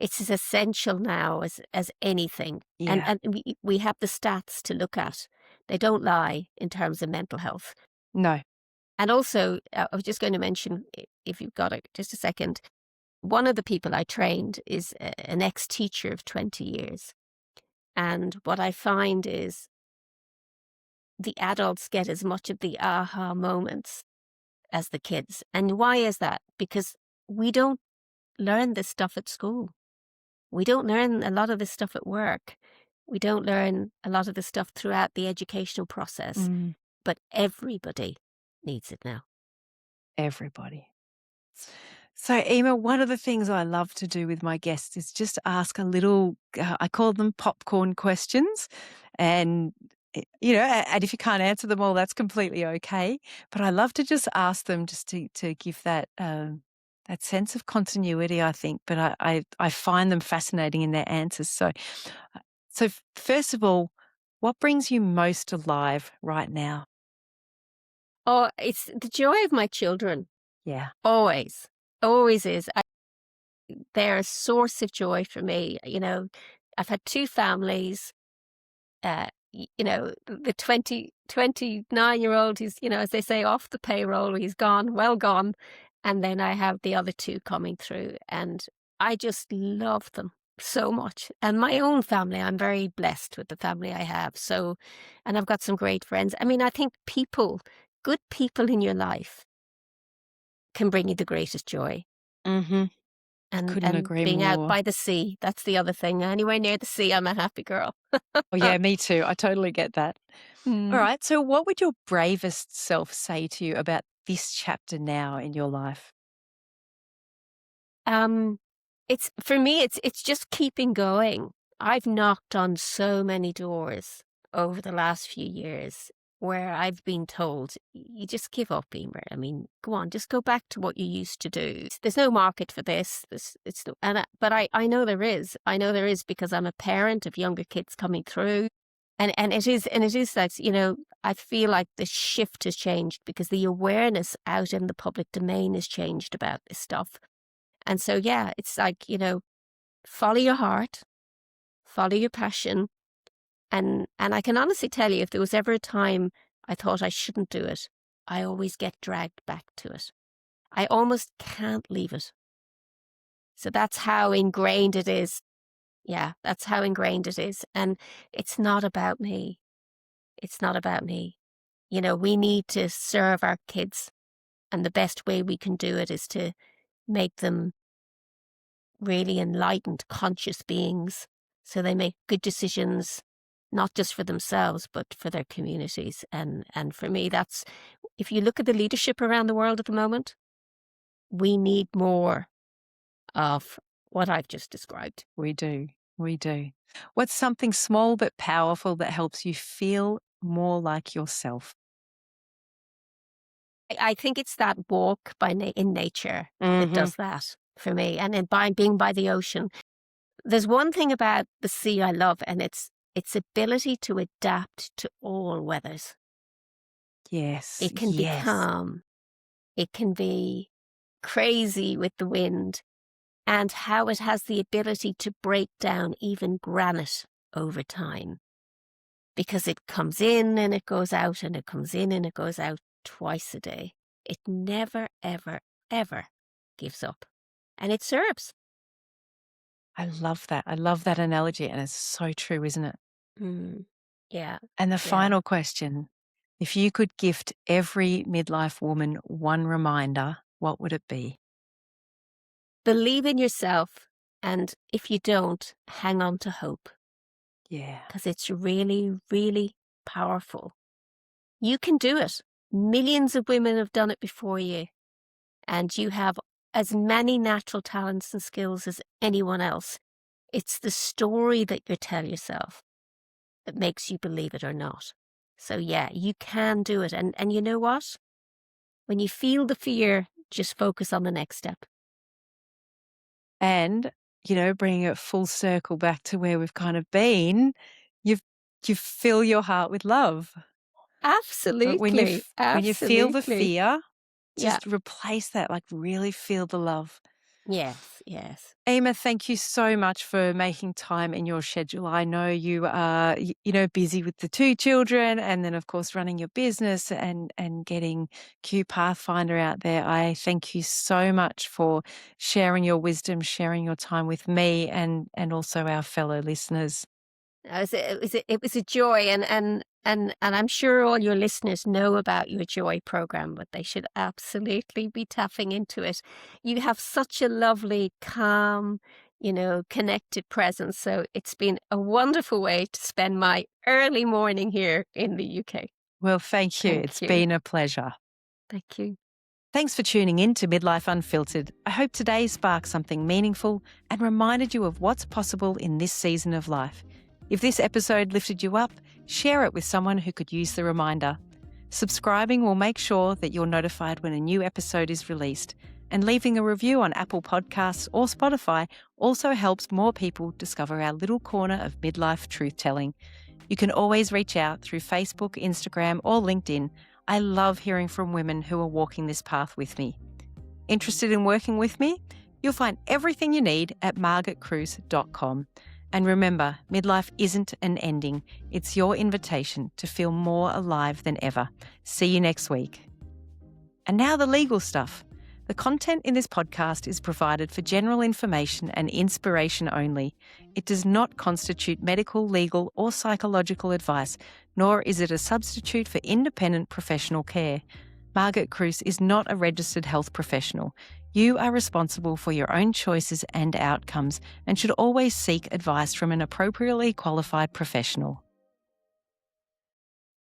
as essential now as anything, and Yeah. and we have the stats to look at. They don't lie in terms of mental health. No. And also, I was just going to mention, if you've got it, just a second, one of the people I trained is an ex-teacher of 20 years. And what I find is the adults get as much of the aha moments as the kids. And why is that? Because we don't learn this stuff at school. We don't learn a lot of this stuff at work. We don't learn a lot of this stuff throughout the educational process, Mm, but everybody needs it now. everybody. So, Emma, one of the things I love to do with my guests is just ask a little, I call them popcorn questions. And, and if you can't answer them all, that's completely okay. But I love to just ask them just to give that sense of continuity, I think. But I find them fascinating in their answers. So, first of all, what brings you most alive right now? Oh, it's the joy of my children. Yeah. Always. Always is. They're a source of joy for me. I've had two families. The 29-year-old, he's, as they say, off the payroll. He's gone, well gone. And then I have the other two coming through, and I just love them so much. And my own family, I'm very blessed with the family I have. So, and I've got some great friends. I mean, I think good people in your life can bring you the greatest joy. Mm-hmm. Couldn't And agree being out more. by the sea, that's the other thing. Anywhere near the sea, I'm a happy girl. Oh, yeah, me too. I totally get that. All Mm. right. So, what would your bravest self say to you about this chapter now in your life? Um, it's for me, it's just keeping going. I've knocked on so many doors over the last few years where I've been told, you just give up, Emer. I mean, go on, just go back to what you used to do. There's no market for this. It's no, but I know there is. I know there is because I'm a parent of younger kids coming through. And it is that, I feel like the shift has changed because the awareness out in the public domain has changed about this stuff. And so, yeah, it's like, follow your heart, follow your passion. And I can honestly tell you, if there was ever a time I thought I shouldn't do it, I always get dragged back to it. I almost can't leave it. So that's how ingrained it is. Yeah, that's how ingrained it is. And it's not about me. It's not about me. We need to serve our kids. And the best way we can do it is to make them really enlightened, conscious beings. So they make good decisions, not just for themselves, but for their communities. And for me, that's, if you look at the leadership around the world at the moment, we need more of what I've just described. We do. We do. What's something small but powerful that helps you feel more like yourself? I think it's that walk in nature that Hmm. does that for me. And then by being by the ocean, there's one thing about the sea I love, and it's its ability to adapt to all weathers. Yes. It can be Yes. calm. It can be crazy with the wind, and how it has the ability to break down even granite over time because it comes in and it goes out and it comes in and it goes out twice a day. It never, ever, ever gives up. And it serves. I love that. I love that analogy. And it's so true, isn't it? Mm. Yeah. And the Yeah. final question, if you could gift every midlife woman one reminder, what would it be? Believe in yourself. And if you don't, hang on to hope Yeah. because it's really, really powerful. You can do it. Millions of women have done it before you, and you have as many natural talents and skills as anyone else. It's the story that you tell yourself that makes you believe it or not. So yeah, you can do it. And you know what? When you feel the fear, just focus on the next step. And, bringing it full circle back to where we've kind of been, you've you fill your heart with love. But Absolutely. when you feel the Absolutely. fear, Yeah. just replace that, like really feel the love. Yes. Yes. Emma, thank you so much for making time in your schedule. I know you are, busy with the 2 children and then, of course, running your business and getting Q Pathfinder out there. I thank you so much for sharing your wisdom, sharing your time with me and also our fellow listeners. It was a joy, and I'm sure all your listeners know about your Joy program, but they should absolutely be tapping into it. You have such a lovely, calm, connected presence. So it's been a wonderful way to spend my early morning here in the UK. Well, thank you. Thank It's you. been a pleasure. Thank you. Thanks for tuning in to Midlife Unfiltered. I hope today sparked something meaningful and reminded you of what's possible in this season of life. If this episode lifted you up, share it with someone who could use the reminder. Subscribing will make sure that you're notified when a new episode is released, and leaving a review on Apple Podcasts or Spotify also helps more people discover our little corner of midlife truth-telling. You can always reach out through Facebook, Instagram, or LinkedIn. I love hearing from women who are walking this path with me. Interested in working with me? You'll find everything you need at margitcruise.com. And remember, midlife isn't an ending. It's your invitation to feel more alive than ever. See you next week. And now the legal stuff. The content in this podcast is provided for general information and inspiration only. It does not constitute medical, legal, or psychological advice, nor is it a substitute for independent professional care. Margit Cruise is not a registered health professional. You are responsible for your own choices and outcomes and should always seek advice from an appropriately qualified professional.